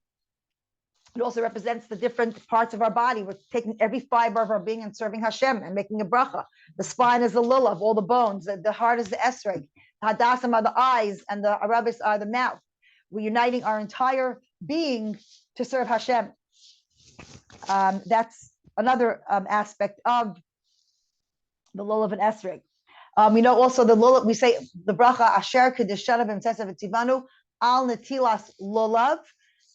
S2: It also represents the different parts of our body. We're taking every fiber of our being and serving Hashem and making a bracha. The spine is the lulav, all the bones. The heart is the esrog. The hadasim are the eyes, and the arabis are the mouth. We're uniting our entire being to serve Hashem. That's another aspect of the lulav and esrog. We know also the lulav. We say the bracha asher kedishanav v'imtzesav v'tzivanu al netilas lulav.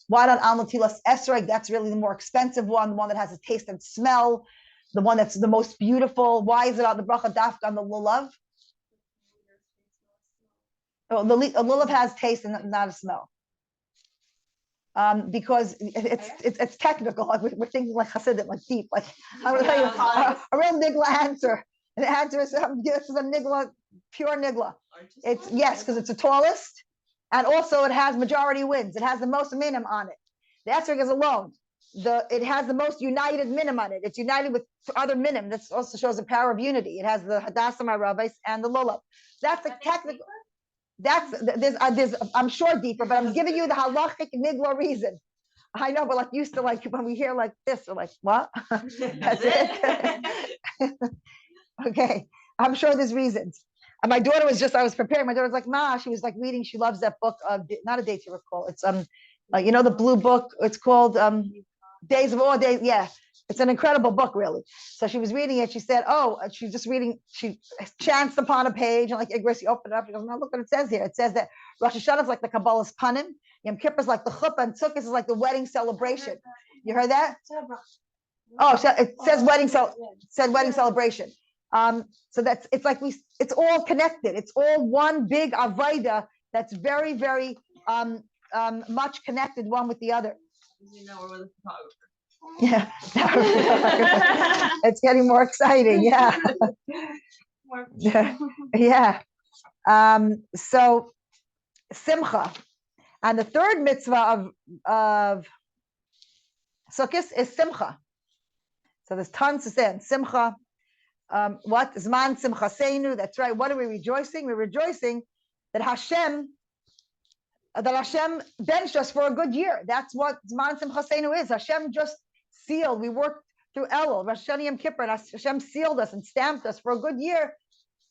S2: Why not al netilas esrog? That's really the more expensive one, the one that has a taste and smell, the one that's the most beautiful. Why is it on the bracha dafka on the lulav? Oh, the lulav has taste and not a smell. Because it's technical. Like we're thinking like Hasidic, like deep. Like I'm gonna tell you a real nigla answer. And the answer is this is a nigla, pure nigla. It's yes, because it's the tallest. And also it has majority wins. It has the most minim on it. The esrog is alone. It has the most united minim on it. It's united with other minim. That also shows the power of unity. It has the hadassah rabbis and the lulav. That's a technical. There's I'm sure deeper, but I'm giving you the halachic nigla reason. I know, but like used to like when we hear like this, we're like, what? That's it. Okay, I'm sure there's reasons. And my daughter I was preparing. My daughter was like, Ma, she was like reading. She loves that book. Not A Day to Recall. It's you know the blue book. It's called Days of All Days. Yeah, it's an incredible book, really. So she was reading it. She said, oh, she's just reading. She chanced upon a page and like she opened it up. She goes, no, look what it says here. It says that Rosh Hashanah is like the Kabbalah's panim. Yom Kippur is like the chuppah, and Sukkos is like the wedding celebration. You heard that? Oh, so it says wedding celebration. So it's like it's all connected. It's all one big avodah that's very, very much connected one with the other.
S3: You know, we're with the photographer.
S2: Yeah, it's getting more exciting. Yeah, yeah. So simcha, and the third mitzvah of Sukkos is simcha. So there's tons to say. Simcha. What Zman Simchaseinu? That's right. What are we rejoicing? We're rejoicing that Hashem benched us for a good year. That's what Zman Simchaseinu is. Hashem just sealed. We worked through Elul, Rosh Hashanah, Yom Kippur, and Hashem sealed us and stamped us for a good year.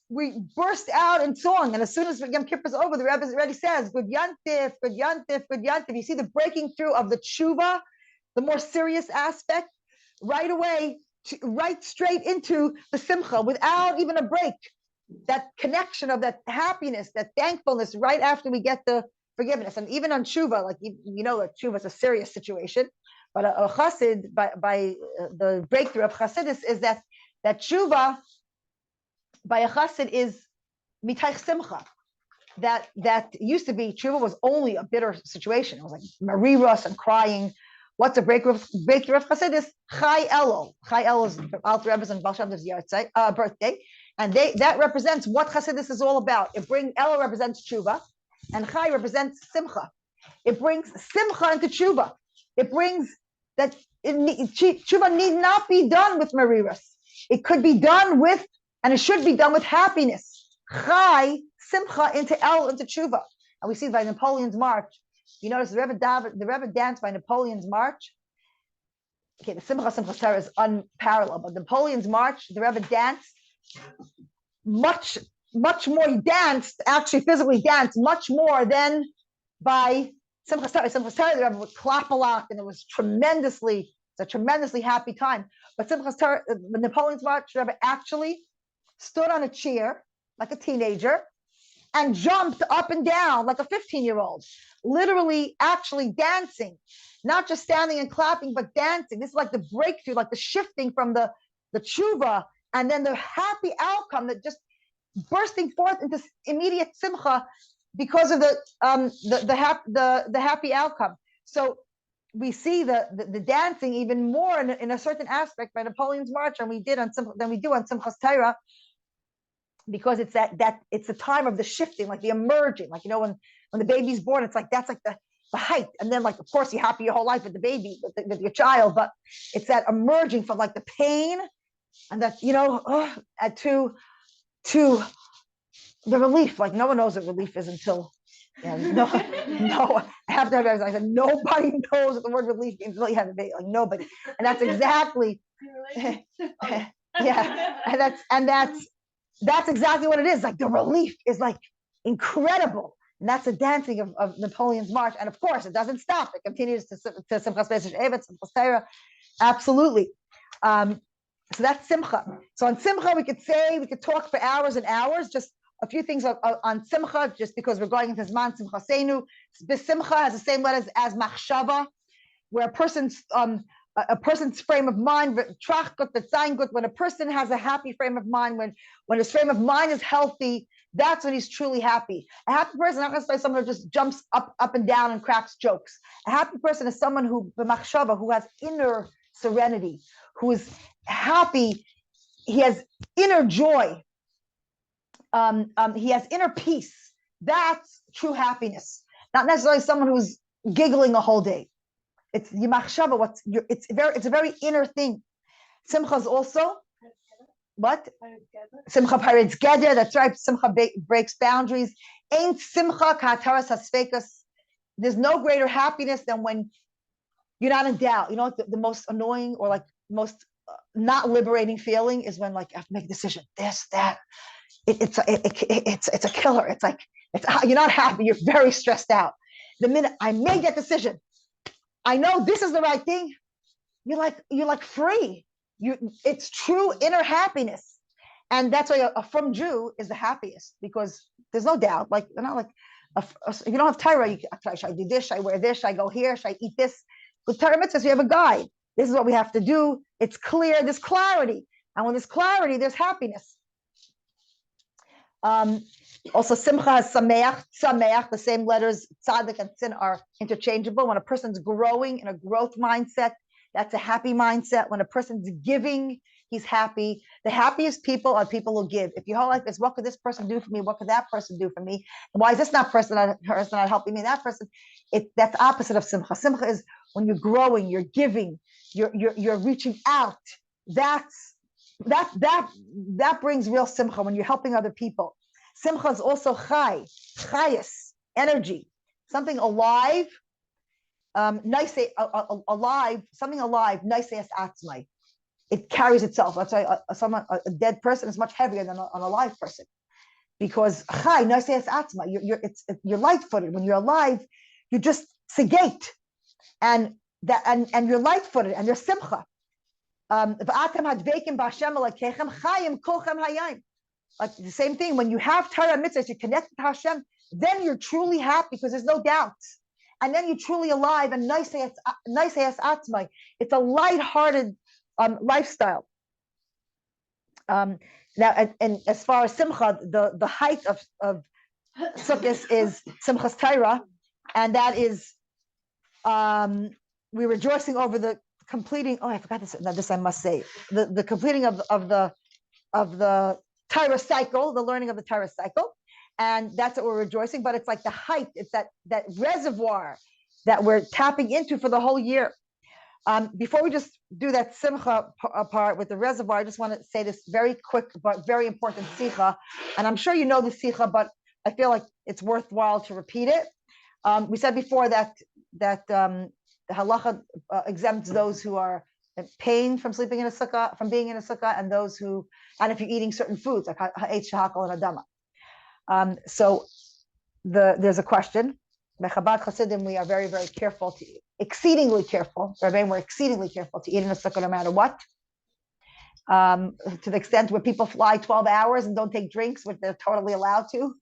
S2: We burst out in song, and as soon as Yom Kippur is over, the Rebbe already says, "Good yantif, good yantif, good yantif." You see the breaking through of the tshuva, the more serious aspect, right away. Right straight into the simcha without even a break. That connection of that happiness, that thankfulness right after we get the forgiveness. And even on tshuva, like you know that tshuva is a serious situation, but a chassid, by the breakthrough of chassidus is that tshuva by a chassid is mitaych simcha. That used to be tshuva was only a bitter situation. It was like mariros and crying. What's a breakthrough of Chassidus? Chai Elul. Chai Elul is Alter Rebbe's and Baal Shem Tov's birthday, and that represents what Chassidus is all about. Elul represents tshuva, and Chai represents simcha. It brings simcha into tshuva. It brings that tshuva need not be done with mariras. It could be done with, and it should be done with happiness. Chai simcha into Elul into tshuva, and we see by Napoleon's march You notice the Rebbe danced by Napoleon's March. Okay, the Simchas Torah is unparalleled, but Napoleon's March, the Rebbe danced much more. He danced, actually physically danced much more than by Simchas Torah. Simchas Torah, the Rebbe would clap a lot, and it was a tremendously happy time. But Simchas Torah, Napoleon's March, the Rebbe actually stood on a chair like a teenager and jumped up and down like a 15-year-old, literally actually dancing, not just standing and clapping, but dancing. This is like the breakthrough, like the shifting from the tshuva, and then the happy outcome that just bursting forth into immediate simcha because of the happy outcome. So we see the dancing even more in a certain aspect by Napoleon's March than we do on Simchas Torah, because it's it's the time of the shifting, like the emerging, like when the baby's born, it's like that's like the height, and then like of course you're happy your whole life with the baby, with your child, but it's that emerging from like the pain and that to the relief. Like no one knows what relief is until no, I have to have. I said nobody knows what the word relief means until you have a baby. Like nobody, and that's exactly yeah, and that's exactly what it is. Like the relief is like incredible. And that's the dancing of Napoleon's March. And of course, it doesn't stop. It continues to Simchas Pesach Evet, Simchas Torah. Absolutely. So that's Simcha. So on Simcha, we could talk for hours and hours. Just a few things on Simcha, just because we're going into Zman Simcha Seinu. Simcha has the same letters as Machshava, where a person's frame of mind, when a person has a happy frame of mind, when his frame of mind is healthy, that's when he's truly happy. A happy person is not necessarily someone who just jumps up and down and cracks jokes. A happy person is someone who has inner serenity, who is happy. He has inner joy. He has inner peace. That's true happiness. Not necessarily someone who's giggling a whole day. It's Yimachshava. It's a very inner thing. Simcha is also what? Simcha Paritz Geder. That's right. Simcha breaks boundaries. Ain't Simcha Kataras Hasfekas. There's no greater happiness than when you're not in doubt. You know what the most annoying or like most not liberating feeling is when like I have to make a decision. This, that. It's a killer. It's like you're not happy. You're very stressed out. The minute I made that decision, I know this is the right thing. You're like free. It's true inner happiness, and that's why a from Jew is the happiest, because there's no doubt. Like you're not like if you don't have Torah, should I do this? Should I wear this? Should I go here? Should I eat this? With Torah mitzvahs, we have a guide. This is what we have to do. It's clear. There's clarity, and when there's clarity, there's happiness. Also, Simcha has Sameach. Sameach, the same letters, Tzaddik and Sin, are interchangeable. When a person's growing in a growth mindset, that's a happy mindset. When a person's giving, he's happy. The happiest people are people who give. If your whole life is, what could this person do for me? What could that person do for me? And why is this person not helping me? That person, that's opposite of Simcha. Simcha is when you're growing, you're giving, you're reaching out. That brings real Simcha when you're helping other people. Simcha is also chayas, energy, something alive, alive, something alive, niceas atzmai. It carries itself. That's why a dead person is much heavier than an alive person, because chay, niceas atzmai. You're light-footed. When you're alive, you're just segate, and you're light-footed, and you're simcha. Like the same thing, when you have Torah mitzvahs, you connect to Hashem, then you're truly happy because there's no doubt. And then you're truly alive and nice atzmai. It's a lighthearted lifestyle. Now, and as far as Simcha, the height of Sukkos is Simchas Torah, and that is we're rejoicing over the completing. Oh, I forgot this. Now, this I must say, the completing of the Torah cycle, the learning of the Torah cycle, and that's what we're rejoicing. But it's like the height; it's that reservoir that we're tapping into for the whole year. Before we just do that simcha part with the reservoir, I just want to say this very quick but very important sikha, and I'm sure you know the sikha, but I feel like it's worthwhile to repeat it. We said before that the halacha exempts those who are in pain from sleeping in a sukkah, from being in a sukkah, and those who, and if you're eating certain foods like ha'etz, shahakol, and adama. So there's a question. Mechabad Chasidim, we are very, very careful, exceedingly careful. Rabbein, we're exceedingly careful to eat in a sukkah no matter what. To the extent where people fly 12 hours and don't take drinks, which they're totally allowed to.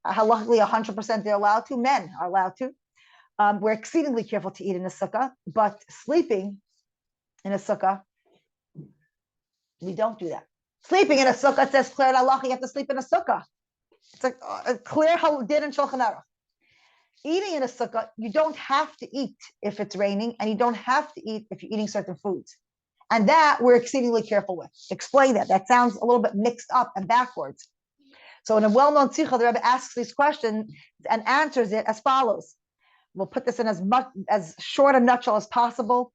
S2: Luckily, 100% they're allowed to. Men are allowed to. We're exceedingly careful to eat in a sukkah, but sleeping in a sukkah, we don't do that. Sleeping in a sukkah, it says clear halacha, you have to sleep in a sukkah. It's a clear din in Shulchan Aruch. Eating in a sukkah, you don't have to eat if it's raining, and you don't have to eat if you're eating certain foods. And that we're exceedingly careful with. Explain that. That sounds a little bit mixed up and backwards. So in a well-known tzikha, the Rebbe asks these questions and answers it as follows. We'll put this in as short a nutshell as possible.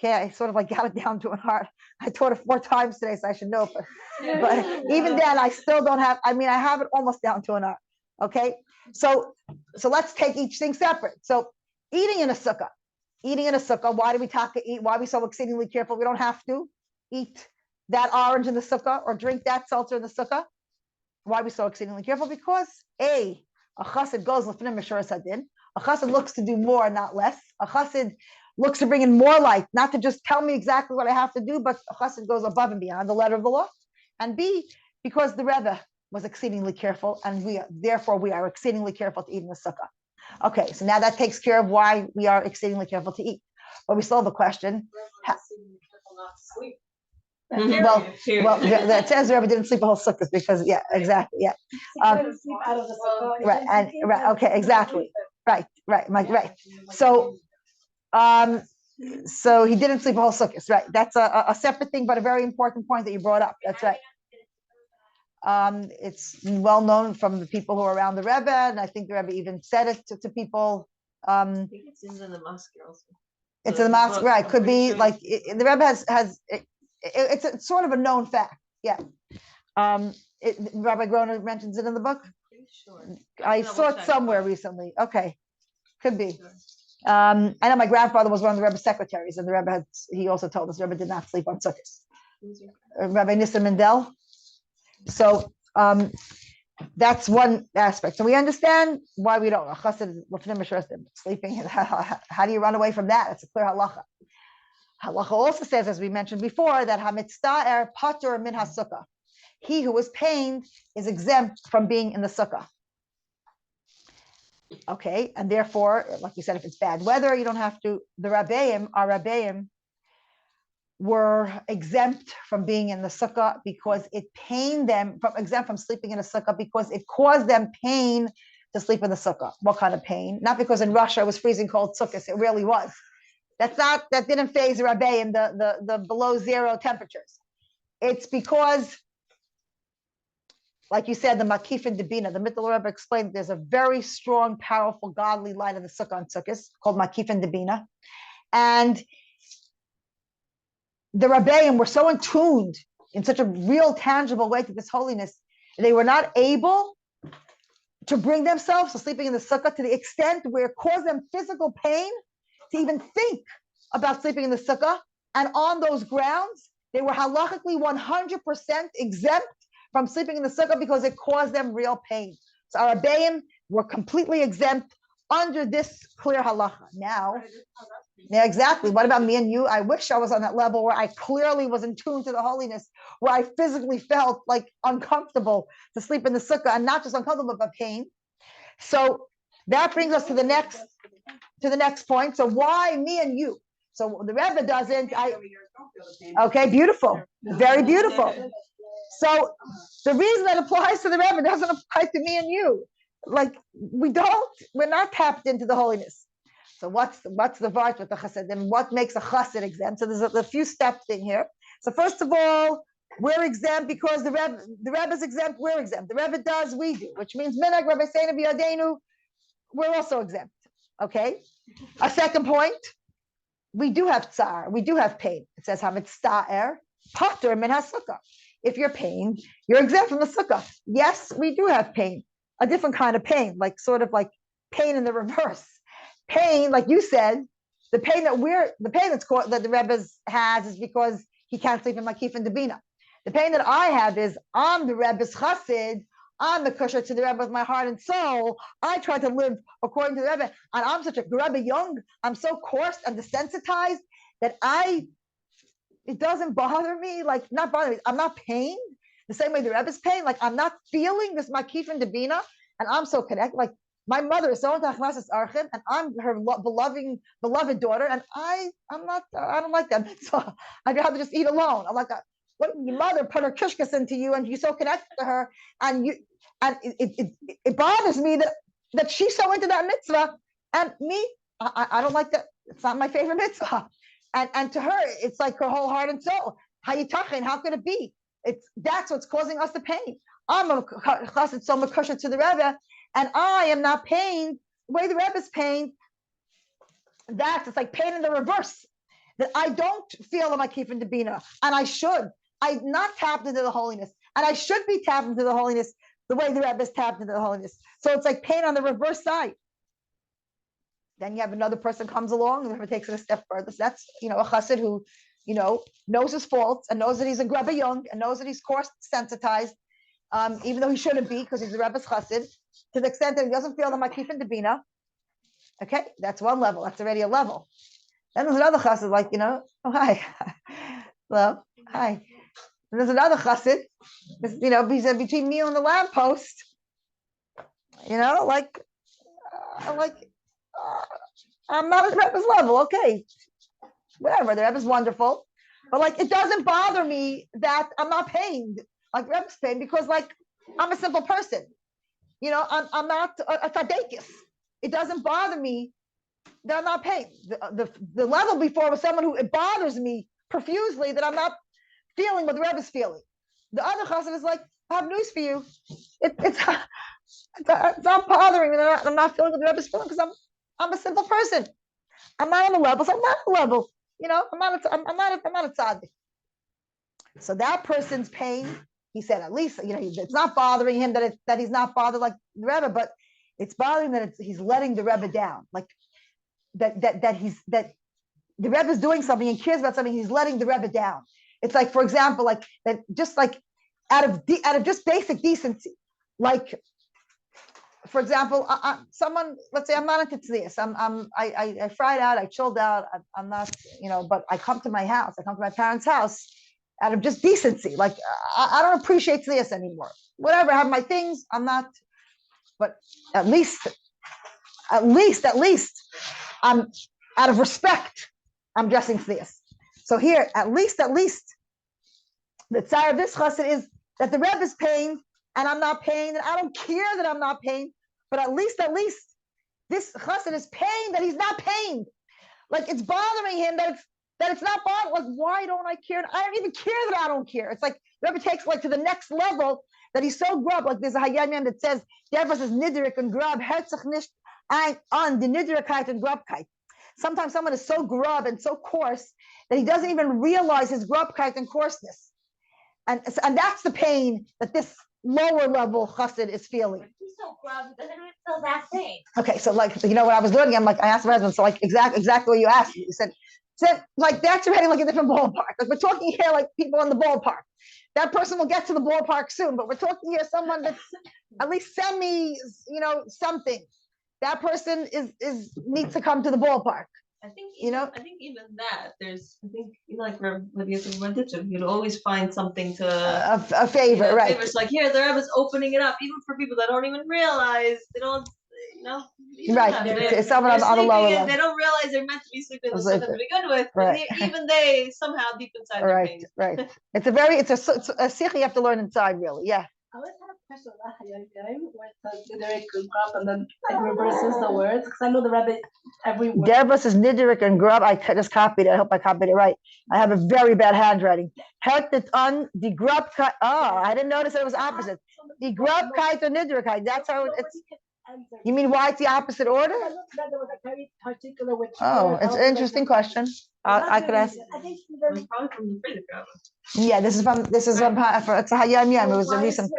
S2: Okay, I sort of like got it down to an heart. I taught it 4 times today, so I should know. But even then, I still don't have, I have it almost down to an art. Okay, so let's take each thing separate. So eating in a sukkah, why do we eat? Why are we so exceedingly careful? We don't have to eat that orange in the sukkah or drink that seltzer in the sukkah. Why are we so exceedingly careful? Because a chassid goes l'fnei mishuras hadin. A chassid looks to do more, not less. A chassid looks to bring in more light, not to just tell me exactly what I have to do, but a chassid goes above and beyond the letter of the law. And B, because the Rebbe was exceedingly careful, and we are exceedingly careful to eat in the sukkah. Okay, so now that takes care of why we are exceedingly careful to eat. But we still have a question. Well, that says the Rebbe didn't sleep a whole sukkah because, yeah, exactly, yeah. Right, and right, okay, exactly, right. So he didn't sleep a whole sukkah, right? That's a separate thing, but a very important point that you brought up. That's right. It's well known from the people who are around the Rebbe, and I think the Rebbe even said it to people.
S1: I think it's in the mosque also.
S2: It's in the mosque, right? Could be like the Rebbe has. It's sort of a known fact, yeah. Rabbi Groner mentions it in the book.
S1: Sure.
S2: I saw it somewhere recently. Okay, could be. I know my grandfather was one of the Rebbe's secretaries, and the Rebbe he also told us the Rebbe did not sleep on Sukkos. Rabbi Nissim Mendel. So that's one aspect. So we understand why we don't. Sleeping. How do you run away from that? It's a clear halacha. Halacha also says, as we mentioned before, that hamitzta'er patur min hasukkah. He who is pained is exempt from being in the sukkah. Okay, and therefore, like we said, if it's bad weather, you don't have to. Our Rabbeim, were exempt from being in the sukkah because it pained them, exempt from sleeping in a sukkah because it caused them pain to sleep in the sukkah. What kind of pain? Not because in Russia it was freezing cold sukkahs. It really was. That didn't phase the Rabbeim, the below zero temperatures. It's because, like you said, the Makif and Debina, the Mittel Rebbe explained there's a very strong, powerful, godly light of the sukkah on Sukkos called Makif and Debina. And the Rabbeim were so attuned in such a real, tangible way to this holiness, they were not able to bring themselves to sleeping in the sukkah to the extent where it caused them physical pain to even think about sleeping in the sukkah. And on those grounds, they were halachically 100% exempt from sleeping in the sukkah because it caused them real pain. So our Rebbeim were completely exempt under this clear halacha. Now, exactly. What about me and you? I wish I was on that level where I clearly was in tune to the holiness, where I physically felt like uncomfortable to sleep in the sukkah, and not just uncomfortable, but pain. So that brings us to the next point. So why me and you? So the Rebbe doesn't. Okay, beautiful, very beautiful. So the reason that applies to the Rebbe doesn't apply to me and you. Like we're not tapped into the holiness. So what's the vart with the chassidim? What makes a chassid exempt? So there's a few step thing here. So first of all, we're exempt because the Rebbe is exempt. We're exempt. The Rebbe does, we do, which means minhag Rabbi Seinu b'Yadeinu. We're also exempt. Okay. A second point, we do have tsar. We do have pain. It says hamitzta'er patur min hasukkah. If you're pained, you're exempt from the sukkah. Yes, we do have pain. A different kind of pain, like sort of like pain in the reverse. pain, like you said, the pain that's caught that the Rebbe has is because he can't sleep in Makif and Dabina. The pain that I have is I'm the Rebbe's chassid. I'm the kusher to the Rebbe with my heart and soul. I try to live according to the Rebbe, and I'm such a Rebbe young. I'm so coarse and desensitized that it doesn't bother me. Like, not bother me. I'm not pained the same way the Rebbe's pain. Like, I'm not feeling this Makif and Dabina, and I'm so connected. Like, my mother is so into Achmasas Archim, and I'm her beloved daughter, and I'm not. I don't like that. So I'd rather just eat alone. I'm like, what your mother put her kishkas into you, and you're so connected to her, and it bothers me that she's so into that mitzvah, and me, I don't like that. It's not my favorite mitzvah, and to her, it's like her whole heart and soul. How could it be? That's what's causing us the pain. I'm a chassid, so makusha to the Rebbe, and I am not pained the way the Rebbe's pained. It's like pain in the reverse. That I don't feel in my kif and debina, and I should. I'm not tapped into the holiness, and I should be tapped into the holiness the way the Rebbe is tapped into the holiness. So it's like pain on the reverse side. Then you have another person comes along, and the Rebbe takes it a step further. So that's a chassid who knows his faults and knows that he's a Rebbe young and knows that he's coarse sensitized, even though he shouldn't be because he's a Rebbe's chassid, to the extent that he doesn't feel the makif and debina. Okay, that's one level. That's already a level. Then there's another chassid, like, oh, hi. Hello, hi. And there's another chassid, he's between me and the lamppost. I'm not at the Rebbe's level. Okay, whatever. The Rebbe's wonderful, but like, it doesn't bother me that I'm not pained like Rebbe's pained because like I'm a simple person. I'm not a tzaddikus. It doesn't bother me that I'm not pained. The level before was someone who it bothers me profusely that I'm not feeling what the Rebbe's feeling. The other chassid is like, I have news for you. It's not bothering me that I'm not feeling what the Rebbe's feeling because I'm a simple person. I'm not on the level, so I'm not on the level. I'm not a tzaddik. So that person's pain, he said, at least it's not bothering him that he's not bothered like the Rebbe, but it's bothering that he's letting the Rebbe down, like that the Rebbe is doing something and cares about something, he's letting the Rebbe down. It's like, for example, like that, just like out of just basic decency, like, for example, someone, let's say I'm not into tznius. I fried out, I chilled out. I'm not, but I come to my parents' house out of just decency. Like, I don't appreciate tznius anymore. Whatever, I have my things. I'm not, but at least, I'm out of respect. I'm dressing tznius. So here, at least, the tzar of this chassid is that the Rebbe is pained, and I'm not pained, and I don't care that I'm not pained, but at least, this chassid is pained that he's not pained. Like, it's bothering him that it's not bothering. Like, why don't I care? I don't even care that I don't care. It's like the Rebbe takes like to the next level that he's so grub. Like, there's a Hayyan that says, "Dervas is nidrik and grub, herzach nicht on the nidrikkeit and grubkeit." Sometimes someone is so grub and so coarse that he doesn't even realize his grubkeit and coarseness. And that's the pain that this lower level chassid is feeling.
S5: He's so grub, he doesn't even feel that pain.
S2: Okay, so like, when I was learning, I asked my husband, so like exactly what you asked me. He said like, that's already like a different ballpark. Like, we're talking here like people in the ballpark. That person will get to the ballpark soon, but we're talking here someone that's at least semi, something. That person needs to come to the ballpark.
S1: I think even that like with you'd always find something to
S2: a favor, right?
S1: Favors like here the Rebbe is opening it up even for people that don't even realize they don't
S2: right. Someone on the lower level.
S1: They don't realize they're meant to be sleeping with someone to begin with. Right. Even they somehow deep inside their pain.
S2: Right. It's a sikh you have to learn inside, really. Yeah.
S3: I always had a question about Hayayim, where it says Nidrik and Grub, and then it reverses the words, because I know the Rebbe, every word.
S2: Dervas is Nidrik and Grub. I just copied it. I hope I copied it right. I have a very bad handwriting. Helped on the Grub. I didn't notice it was opposite. The Grubkeit or Nidrikkeit. That's how it's. You mean why it's the opposite order?
S3: I looked at there was a very particular which.
S2: It's an interesting question. I could ask.
S3: I think
S1: It's probably from the Friedrich Rebbe.
S2: Yeah, this is from it's a Hayyan Yam. It was a recent.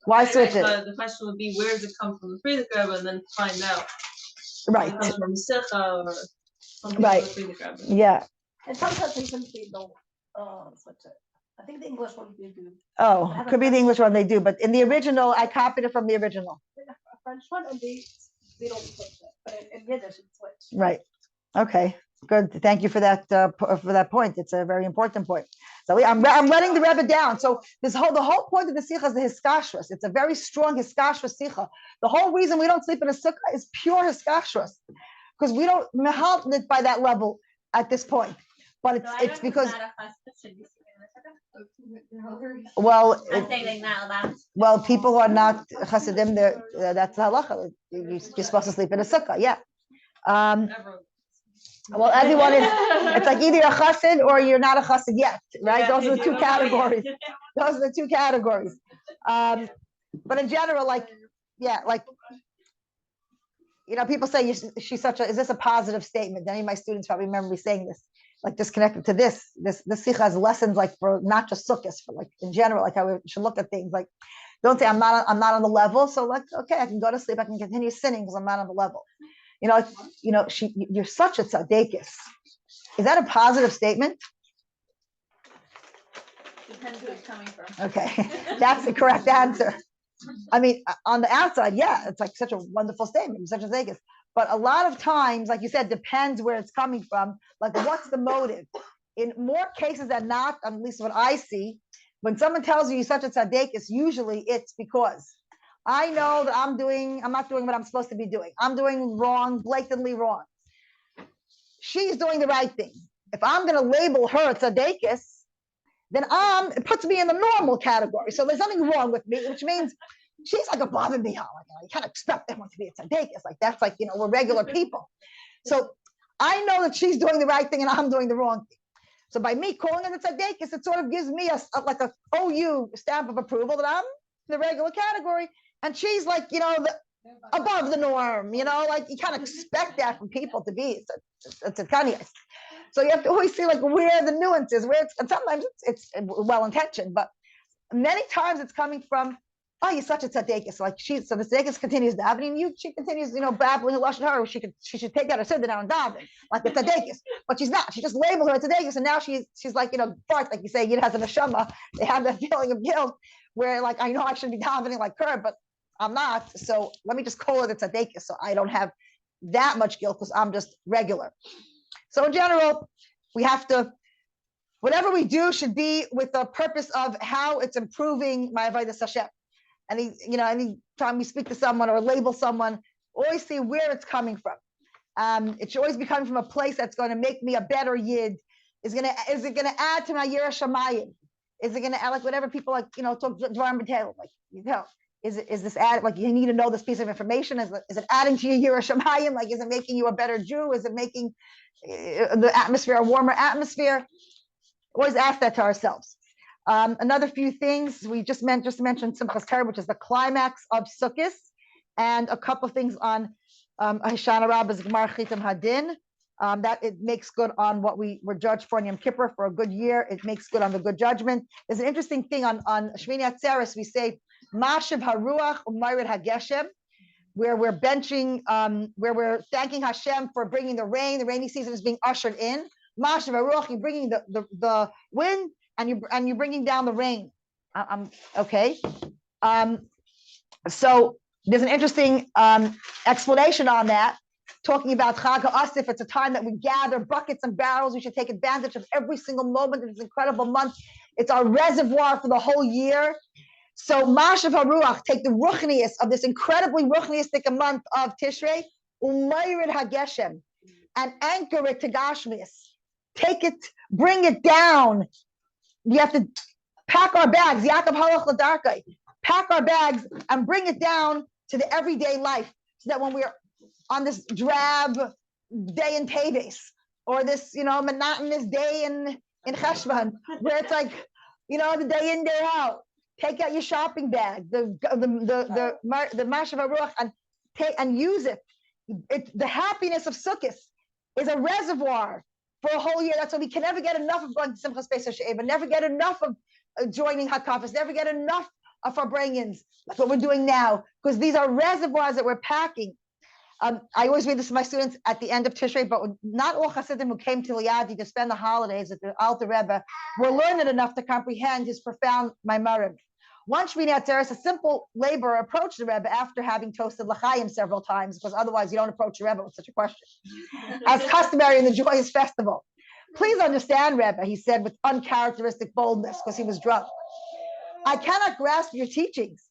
S2: Why switch it?
S1: The question would be, where does it come from the Friedrich Rebbe, and then find out.
S2: Right.
S1: Comes from Sikha or something
S2: Right.
S1: between the Rebbe.
S2: Yeah.
S3: And some translations they don't switch it. I think the English ones they do.
S2: Oh, could be the English one they do, but in the original, I copied it from the original.
S3: A French one and they don't switch it, but in Yiddish it's switched.
S2: Right. Okay. Good. Thank you for that point. It's a very important point. So I'm letting the Rebbe down. So the whole point of the Sikha is the Hiskashrus. It's a very strong Hiskashrus Sikha. The whole reason we don't sleep in a Sukkah is pure Hiskashrus, because we don't mehalt it by that level at this point. But it's because well, people who are not Hasidim, that's halacha. You're supposed to sleep in a Sukkah. Yeah. Well, everyone is, it's like either a chassid or you're not a chassid yet, right? Those are the two categories. Those are the two categories. But in general, people say, is this a positive statement? Any of my students probably remember me saying this, like disconnected to this sikha has lessons like for not just sukkahs, for like in general, like how we should look at things. Like, don't say I'm not on the level. So like, okay, I can go to sleep. I can continue sinning because I'm not on the level. You're such a tzaddikus. Is that a positive statement?
S1: Depends where it's coming from.
S2: Okay, that's the correct answer. I mean, on the outside, yeah, it's like such a wonderful statement, such a tzaddikus. But a lot of times, like you said, depends where it's coming from. Like, what's the motive? In more cases than not, at least what I see, when someone tells you you're such a tzaddikus, usually it's because I know that I'm not doing what I'm supposed to be doing. I'm doing wrong, blatantly wrong. She's doing the right thing. If I'm going to label her a tzaddikus, then it puts me in the normal category. So there's nothing wrong with me, which means she's like above and beyond. You can't expect everyone to be a tzaddikus. Like, that's like, we're regular people. So I know that she's doing the right thing and I'm doing the wrong thing. So by me calling it a tzaddikus, it sort of gives me a OU stamp of approval that I'm in the regular category. And she's like, above the norm, like you can't expect that from people to be. It's a kanyas. So you have to always see like where the nuances, and sometimes it's well-intentioned, but many times it's coming from, oh, you're such a tzaddikus. Like so the tzaddikus continues davening, she continues, babbling lashon hara. She should take out her siddur down and daven like the tzaddikus, but she's not. She just labeled her a tzaddikus, and now she's like, Bart, like you say, Yid has a neshama. They have that feeling of guilt where like, I know I should be davening like her, but I'm not. So let me just call it a tzaddikus, so I don't have that much guilt because I'm just regular. So in general, we have to, whatever we do should be with the purpose of how it's improving my avodas Hashem. And any time we speak to someone or label someone, always see where it's coming from. It should always be coming from a place that's going to make me a better yid. Is it going to add to my yirah shamayim? Is it going to add, like, whatever people like, talk dvarim b'teilim, like, is this add, like, you need to know this piece of information? Is it adding to your yirah shamayim? Like, is it making you a better Jew? Is it making the atmosphere a warmer atmosphere? Always ask that to ourselves. Another few things we just mentioned Simchas Torah, which is the climax of Sukkos, and a couple of things on Hoshana Rabbah's Gemar Chitam Hadin. That it makes good on what we were judged for in Yom Kippur for a good year. It makes good on the good judgment. There's an interesting thing on Shmini Atzeres. We say Mashiv Haruach Umayrid Hageshem, where we're benching, where we're thanking Hashem for bringing the rain. The rainy season is being ushered in. Mashiv Haruach, you're bringing the wind and you're bringing down the rain. Okay. So there's an interesting explanation on that, talking about Chag HaAsif. It's a time that we gather buckets and barrels. We should take advantage of every single moment of this incredible month. It's our reservoir for the whole year. So Mashav HaRuach, take the ruchnius of this incredibly ruchniistic month of Tishrei, Umayrid HaGeshem, and anchor it to Gashmias. Take it, bring it down. We have to pack our bags, Yaakov Halach Ladarkai, pack our bags and bring it down to the everyday life, so that when we're on this drab day in Teves, or this, monotonous day in Cheshvan, where it's like, the day in, day out, take out your shopping bag, the Mashav HaRuach, and use it. The happiness of Sukkot is a reservoir for a whole year. That's why we can never get enough of going to Simchas Pesach She'eva, never get enough of joining Hakafas, never get enough of our bring-ins. That's what we're doing now, because these are reservoirs that we're packing. I always read this to my students at the end of Tishrei, but not all Hasidim who came to Liadi to spend the holidays at the Alter Rebbe were learned enough to comprehend his profound Maimarim. One Shmini Atzeres, a simple laborer, approached the Rebbe after having toasted l'chaim several times, because otherwise you don't approach the Rebbe with such a question, as customary in the joyous festival. Please understand, Rebbe, he said with uncharacteristic boldness, because he was drunk. I cannot grasp your teachings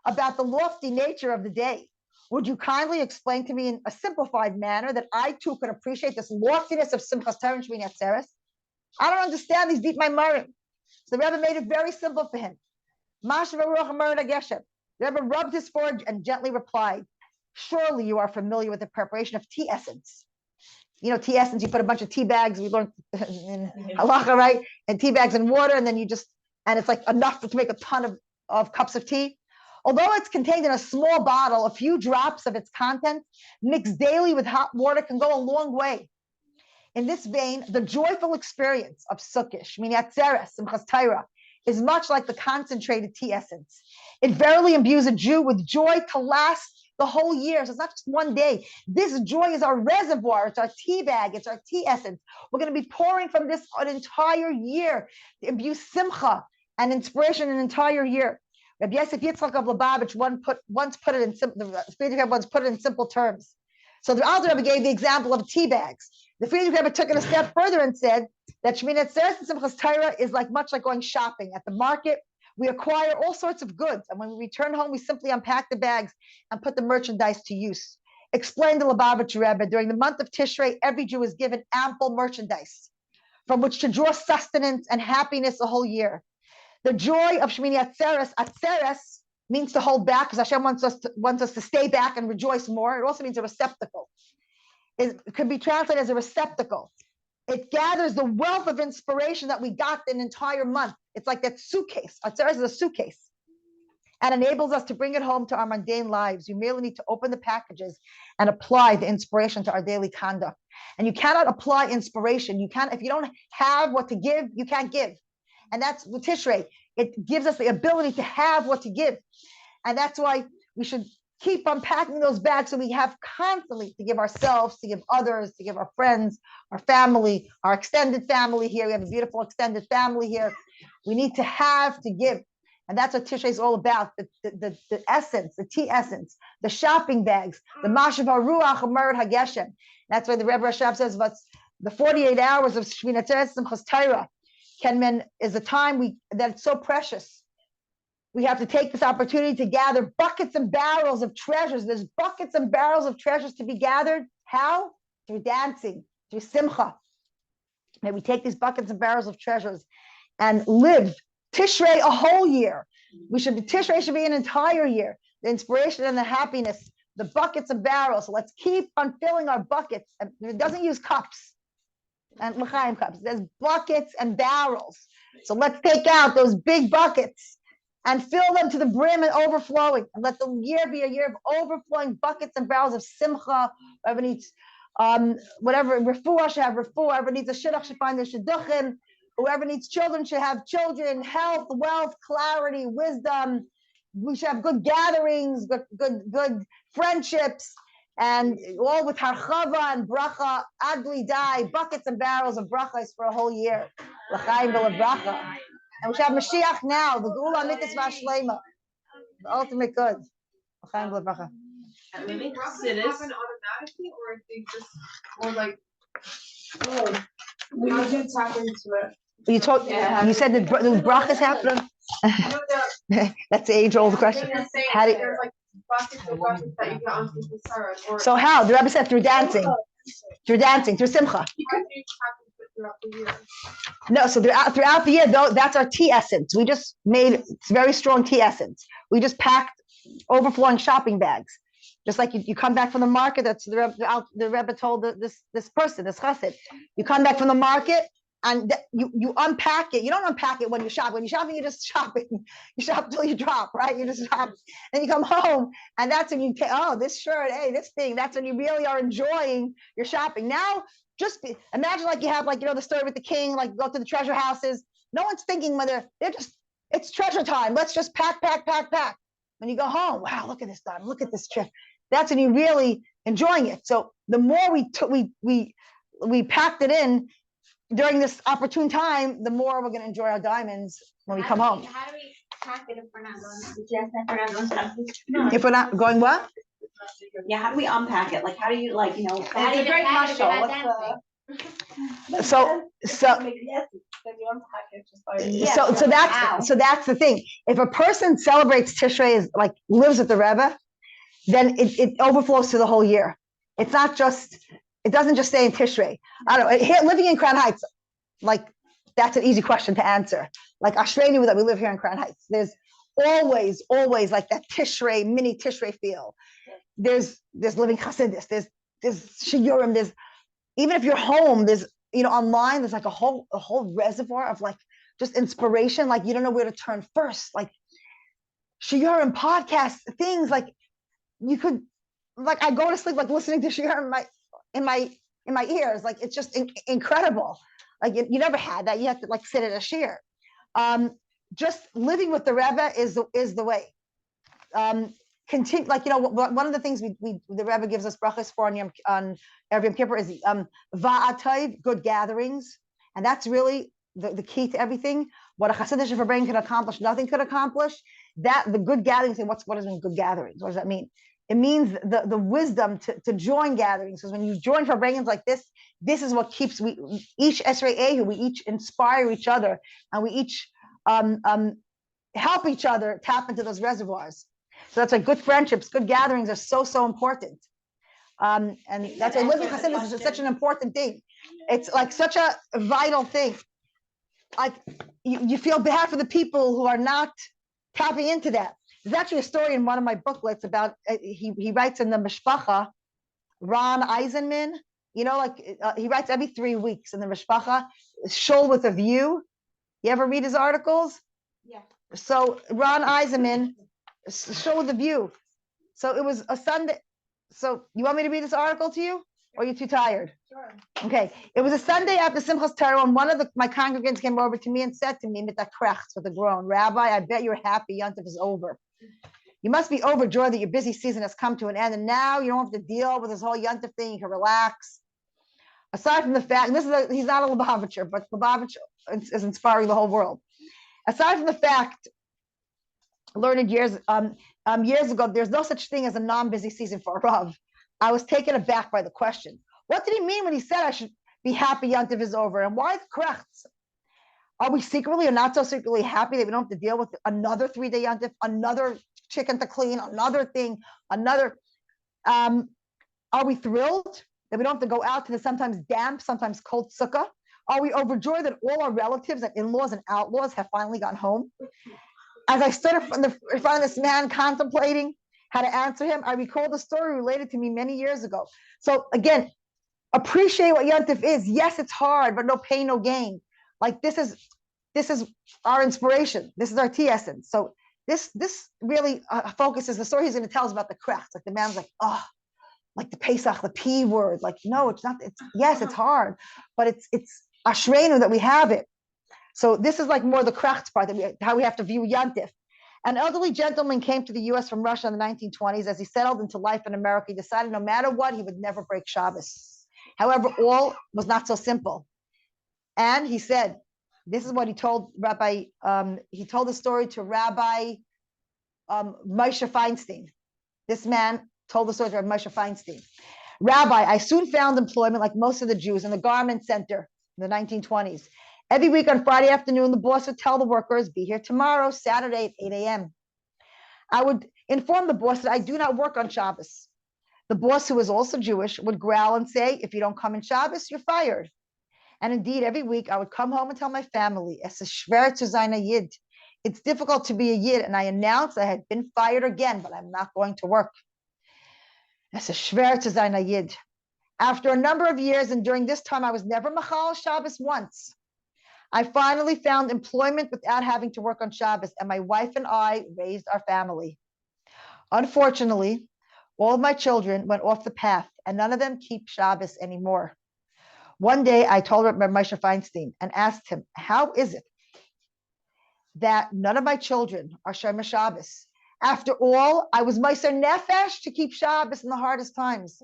S2: about the lofty nature of the day. Would you kindly explain to me in a simplified manner that I too could appreciate this loftiness of Simchas Torah and Shmini Atzeres? I don't understand these deep Maimarim. So the Rebbe made it very simple for him. The Rebbe rubbed his forehead and gently replied, surely you are familiar with the preparation of tea essence. You know, tea essence, you put a bunch of tea bags, we learned in halacha, right? And tea bags in water, and then and it's like enough to make a ton of cups of tea. Although it's contained in a small bottle, a few drops of its content mixed daily with hot water can go a long way. In this vein, the joyful experience of Sukkos, Shmini Atzeres, Simchas Torah, is much like the concentrated tea essence. It verily imbues a Jew with joy to last the whole year. So it's not just one day. This joy is our reservoir. It's our tea bag. It's our tea essence. We're going to be pouring from this an entire year to imbue simcha and inspiration an entire year. Rabbi Yosef Yitzchak of Lubavitch once put it in simple terms. So the Alter Rebbe gave the example of tea bags. The Friedrich Rebbe took it a step further and said that Shmini Atzeres and Simchas Torah is much like going shopping. At the market, we acquire all sorts of goods, and when we return home, we simply unpack the bags and put the merchandise to use. Explained the Lubavitch Rebbe, during the month of Tishrei, every Jew is given ample merchandise from which to draw sustenance and happiness a whole year. The joy of Shmini Atzeres means to hold back, because Hashem wants us to stay back and rejoice more. It also means a receptacle. It could be translated as a receptacle. It gathers the wealth of inspiration that we got an entire month. It's like that suitcase. Atzeres is a suitcase, and enables us to bring it home to our mundane lives. You merely need to open the packages and apply the inspiration to our daily conduct. And you cannot apply inspiration. If you don't have what to give, you can't give. And that's with Tishrei. It gives us the ability to have what to give. And that's why we should keep unpacking those bags, so we have constantly to give ourselves, to give others, to give our friends, our family, our extended family here. We have a beautiful extended family here. We need to have to give. And that's what Tishrei is all about, the essence, the tea essence, the shopping bags, the Mashav HaRuach HaMered HaGeshem. That's why the Rebbe Rashab says the 48 hours of Shmini Atzeres Simchas Torah is a time that's so precious. We have to take this opportunity to gather buckets and barrels of treasures. There's buckets and barrels of treasures to be gathered. How? Through dancing, through simcha. May we take these buckets and barrels of treasures and live Tishrei a whole year. Tishrei should be an entire year. The inspiration and the happiness, the buckets and barrels. So let's keep on filling our buckets. It doesn't use cups and l'chaim cups. There's buckets and barrels. So let's take out those big buckets and fill them to the brim and overflowing. And let the year be a year of overflowing buckets and barrels of simcha. Whoever needs whatever, refuah should have refuah. Whoever needs a shidduch should find their shidduchim. Whoever needs children should have children, health, wealth, clarity, wisdom. We should have good gatherings, good friendships, and all with harchava and bracha, adli dai, buckets and barrels of brachas for a whole year. L'chaim v'lebracha. And we should have Mashiach now, the Geula Amitis V'Ashlema, the ultimate good. L'chaim v'lebracha.
S6: Do they happen automatically, or they just, or like, we do tap into it?
S2: You said that the brachas happen. That's the age-old question. How do you,
S6: There's like buckets and buckets that you get on people's Torah, or
S2: so how? The Rebbe said through dancing, through simcha.
S6: you can do tap into it throughout the year.
S2: No, so throughout the year, though, that's our tea essence. We just made very strong tea essence. We just packed overflowing shopping bags. Just like you come back from the market, that's the Rebbe told this person, this chassid. You come back from the market, and you unpack it. You don't unpack it when you shop. When you're shopping, you're just shopping. You shop till you drop, right? You just shop. Then you come home, and that's when you take, oh, this shirt, hey, this thing. That's when you really are enjoying your shopping. Now, imagine like you have the story with the king, like go to the treasure houses. No one's thinking whether it's treasure time. Let's just pack. When you go home, wow, look at this time. Look at this trip. That's when you really enjoying it. So the more we took, we packed it in during this opportune time, the more we're going to enjoy our diamonds when we come home.
S5: How do we pack it if we're not going to, just if we're not going to?
S2: If we're not going what?
S4: Yeah, how do we unpack it? Like, how do you, like, you know, it's
S5: How do
S4: a
S5: you
S4: great
S5: pack it if you're
S4: muscle.
S5: not
S4: What's
S2: So that's the thing. If a person celebrates Tishrei, is like lives with the Rebbe, then it overflows to the whole year. It's not just, it doesn't just stay in Tishrei. I don't know, here, living in Crown Heights, like that's an easy question to answer. Like Ashreinu that we live here in Crown Heights. There's always like that Tishrei, mini Tishrei feel. There's living Hasidus, there's Shiurim, there's, even if you're home, there's, online, there's like a whole reservoir of like just inspiration. Like you don't know where to turn first. Like Shiurim, podcasts, things like you could, like I go to sleep like listening to Shiurim in my ears. Like it's just incredible. Like you never had that. You have to like sit at a shiur. Just living with the Rebbe is the way. Continue, like one of the things the Rebbe gives us brachas for on every Yom Kippur is va'atayv, good gatherings, and that's really the key to everything. What a Hasidic Farbrengen could accomplish, nothing could accomplish. That the good gatherings, and what does mean good gatherings? What does that mean? It means the wisdom to join gatherings. Because when you join Farbrengens like this is what keeps each SAI, we each inspire each other, and we each help each other tap into those reservoirs. So that's why good friendships, good gatherings are so important. And that's why living Hasidus is such an important thing. It's like such a vital thing. Like you feel bad for the people who are not tapping into that. There's actually a story in one of my booklets about, he writes in the Mishpacha, Ron Eisenman, he writes every 3 weeks in the Mishpacha, Shul with a View. You ever read his articles?
S5: Yeah.
S2: So Ron Eisenman, Show the View. So it was a Sunday. So you want me to read this article to you? Or are you too tired?
S5: Sure.
S2: Okay. It was a Sunday after Simchas Torah, and one of my congregants came over to me and said to me, with a groan, Rabbi, I bet you're happy Yontif is over. You must be overjoyed that your busy season has come to an end, and now you don't have to deal with this whole Yontif thing. You can relax. Aside from the fact, he's not a Lubavitcher, but Lubavitch is inspiring the whole world. Aside from the fact, learned years ago, there's no such thing as a non-busy season for a Rav. I was taken aback by the question. What did he mean when he said I should be happy Yontif is over? And why the krechts? Are we secretly or not so secretly happy that we don't have to deal with another 3-day Yontif, another chicken to clean, another thing, are we thrilled that we don't have to go out to the sometimes damp, sometimes cold sukkah? Are we overjoyed that all our relatives and in-laws and outlaws have finally gone home? As I stood in front of this man contemplating how to answer him, I recalled a story related to me many years ago. So again, appreciate what Yontif is. Yes, it's hard, but no pain, no gain. Like this is our inspiration. This is our tea essence. So this really focuses, the story he's going to tell us about the krechts. Like the man's like, oh, like the Pesach, the P word. Like, no, it's not. Yes, it's hard, but it's Ashreinu that we have it. So this is like more the krechts part, how we have to view Yontif. An elderly gentleman came to the U.S. from Russia in the 1920s. As he settled into life in America, he decided no matter what, he would never break Shabbos. However, all was not so simple. And he said, this is what he told Rabbi, he told the story to Rabbi Moshe Feinstein. This man told the story to Rabbi Moshe Feinstein. Rabbi, I soon found employment like most of the Jews in the garment center in the 1920s. Every week on Friday afternoon, the boss would tell the workers, be here tomorrow, Saturday at 8 a.m. I would inform the boss that I do not work on Shabbos. The boss, who was also Jewish, would growl and say, if you don't come in Shabbos, you're fired. And indeed, every week I would come home and tell my family, es ist schwer zu sein a Yid. It's difficult to be a Yid, and I announced I had been fired again, but I'm not going to work. Es ist schwer zu sein a Yid. After a number of years, and during this time, I was never machal Shabbos once. I finally found employment without having to work on Shabbos, and my wife and I raised our family. Unfortunately, all of my children went off the path, and none of them keep Shabbos anymore. One day, I told Rabbi Moshe Feinstein and asked him, how is it that none of my children are Shomer Shabbos? After all, I was Meiser Nefesh to keep Shabbos in the hardest times.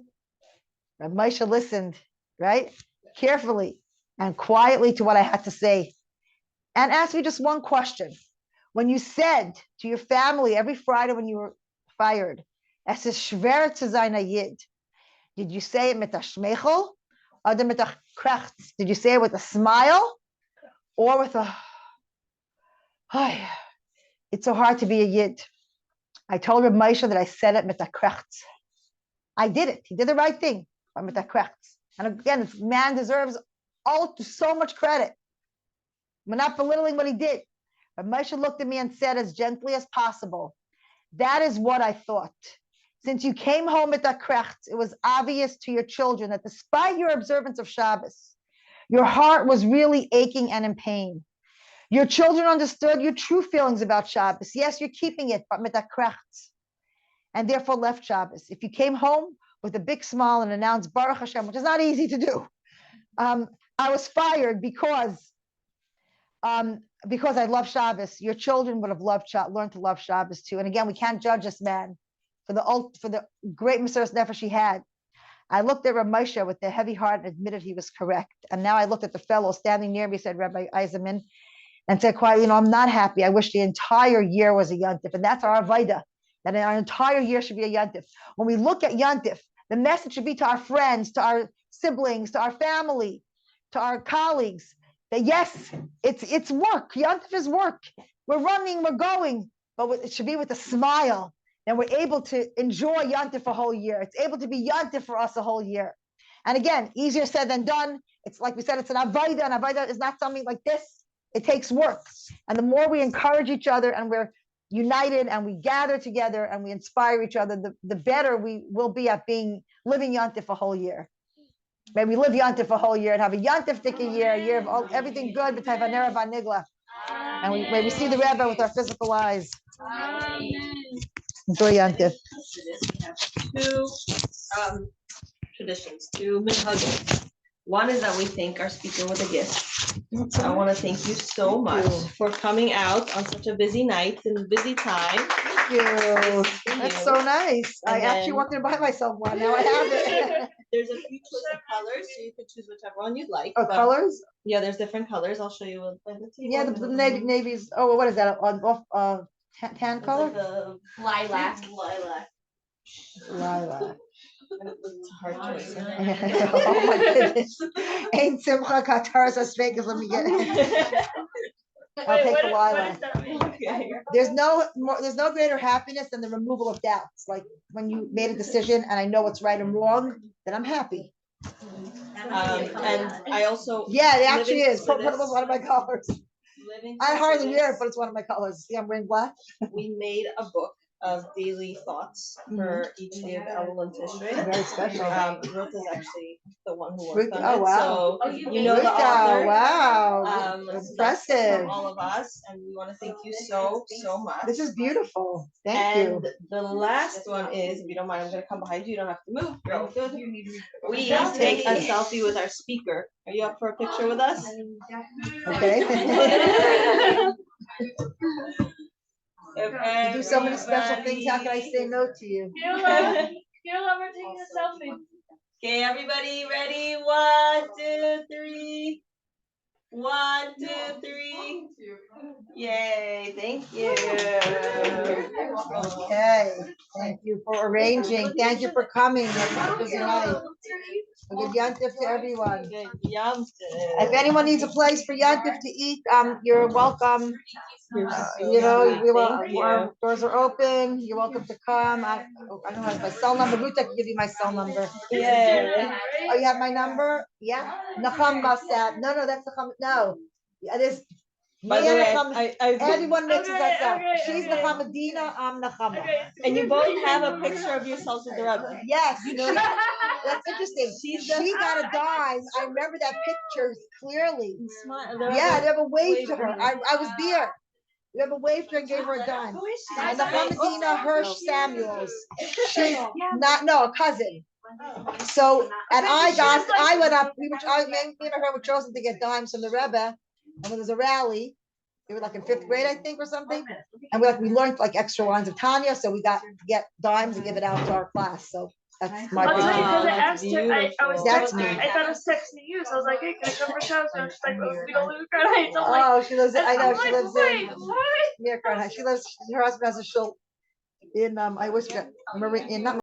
S2: Rabbi Moshe listened, right? Carefully and quietly to what I had to say. And asked me just one question. When you said to your family every Friday when you were fired, Es ist schwer zu sein a Yid, did you say it mit a shmeichel or mit a krechts? Did you say it with a smile or with a, "Ay, it's so hard to be a Yid"? I told Reb Moshe that I said it mit a krechts. I did it. He did the right thing, but mit a krechts. And again, this man deserves so much credit. We're not belittling what he did. But Moshe looked at me and said as gently as possible, that is what I thought. Since you came home at that krechts, it was obvious to your children that despite your observance of Shabbos, your heart was really aching and in pain. Your children understood your true feelings about Shabbos. Yes, you're keeping it, but mit that krechts, and therefore left Shabbos. If you came home with a big smile and announced Baruch Hashem, which is not easy to do, I was fired because I love Shabbos. Your children would have learned to love Shabbos too. And again, we can't judge this man for the great Mesiras Nefesh he had. I looked at Rabbi Moshe with the heavy heart and admitted he was correct. And now I looked at the fellow standing near me, said Rabbi Eisenman, and said quietly, I'm not happy. I wish the entire year was a Yontif. And that's our Avaida, that our entire year should be a Yontif. When we look at Yontif, the message should be to our friends, to our siblings, to our family, to our colleagues, that yes, it's work. Yontif is work. We're running, we're going, but it should be with a smile. And we're able to enjoy Yontif a whole year. It's able to be Yontif for us a whole year. And again, easier said than done. It's like we said, it's an Avaida, and Avaida is not something like this. It takes work. And the more we encourage each other and we're united and we gather together and we inspire each other, the better we will be at living Yontif a whole year. May we live Yontif a whole year and have a Yontif a year of everything good, and may we see the Rebbe with our physical eyes. Enjoy Yontif.
S1: Two traditions, two mechanech. One is that we thank our speaker with a gift. So I want to thank you so much for coming out on such a busy night and busy time.
S2: Thank you. That's so nice.
S1: And
S2: I actually
S1: then-
S2: wanted to buy myself one. Now I have it.
S1: There's a few choice of colors, so you can choose whichever one you'd like.
S2: Oh,
S1: but-
S2: colors?
S1: Yeah, there's different colors. I'll show you by the table.
S2: Yeah, the navy's. Oh, what is that? Tan
S1: It's
S2: color?
S1: like a
S5: Lilac.
S1: lilac.
S2: Lilac.
S1: It's a hard choice.
S2: Oh my goodness. Ain't Simcha Qatar's as fake as let me get it. I'll take the lilac. There's no greater happiness than the removal of doubts. Like when you made a decision and I know what's right and wrong, then I'm happy.
S1: And I also
S2: Yeah, it actually
S1: living
S2: is. Put
S1: for this-
S2: one of my colors.
S1: living
S2: I
S1: for
S2: hardly
S1: this,
S2: wear it, but it's one of my colors. See, I'm wearing black.
S1: we made a book of daily thoughts for each day of Elul and Tishrei.
S2: Very special.
S1: Ruth is actually the one who
S2: Ruth-
S1: worked
S2: oh,
S1: on it,
S2: wow.
S1: so you know the
S2: Rita,
S1: author.
S2: wow.
S1: So that's
S2: Impressive.
S1: from all of us, and we want to thank you so much.
S2: This is beautiful. Thank you.
S1: And the last one is, if you don't mind, I'm gonna come behind you. You don't have to move. You're all good. We
S5: Selfie.
S1: take a selfie with our speaker. Are you up for a picture with us?
S2: Okay. You do so many special
S1: Everybody.
S2: things. How can I say no to you?
S3: We're taking a selfie.
S1: Okay, everybody ready? 1, 2, 3. 1, 2, 3. Yay, thank you.
S2: Okay. Thank you for arranging. Thank you for coming. Have a busy night. A good yontif to everyone.
S1: Good yum.
S2: If anyone needs a place for yontif to eat, you're welcome. Our doors are open. You're welcome to come. I don't have my cell number. Ruta can give you my cell number.
S1: Yeah.
S2: Oh, you have my number? Yeah. Nechama must have. No, that's Nechama. No. Yeah, it is.
S1: By the way,
S2: Nechama- everyone mixes
S3: Okay,
S2: us up.
S3: okay,
S2: She's
S3: okay.
S2: Nechama Dina. I'm Nechama.
S1: and you both have a picture of yourselves with the Rebbe.
S2: Yes. That's interesting. She got a dime. I remember that picture clearly. Yeah, I never waved to her. I was there. You ever waved to her and gave her a dime.
S1: Who is she?
S2: And the Hamadina Samuels. She's a cousin. So, and I went up, me and her were chosen to get dimes from the Rebbe. And when there was a rally, they were like in 5th grade, I think, or something. And we learned like extra lines of Tanya, so we got to get dimes and give it out to our class. So that's my
S7: I'll tell you, because I
S1: Wow,
S7: asked her, I was
S2: That's
S7: texting,
S2: me.
S7: I thought I was texting you, so I was like, hey, can I come for shows? And she's like, oh, we don't live in Crown Heights. I'm like,
S2: Oh, she lives. I know
S7: I'm
S2: she
S7: like,
S2: lives
S7: wait,
S2: in
S7: what?
S2: near Crown Heights. She lives. Her husband has a shul in. I always forget. Not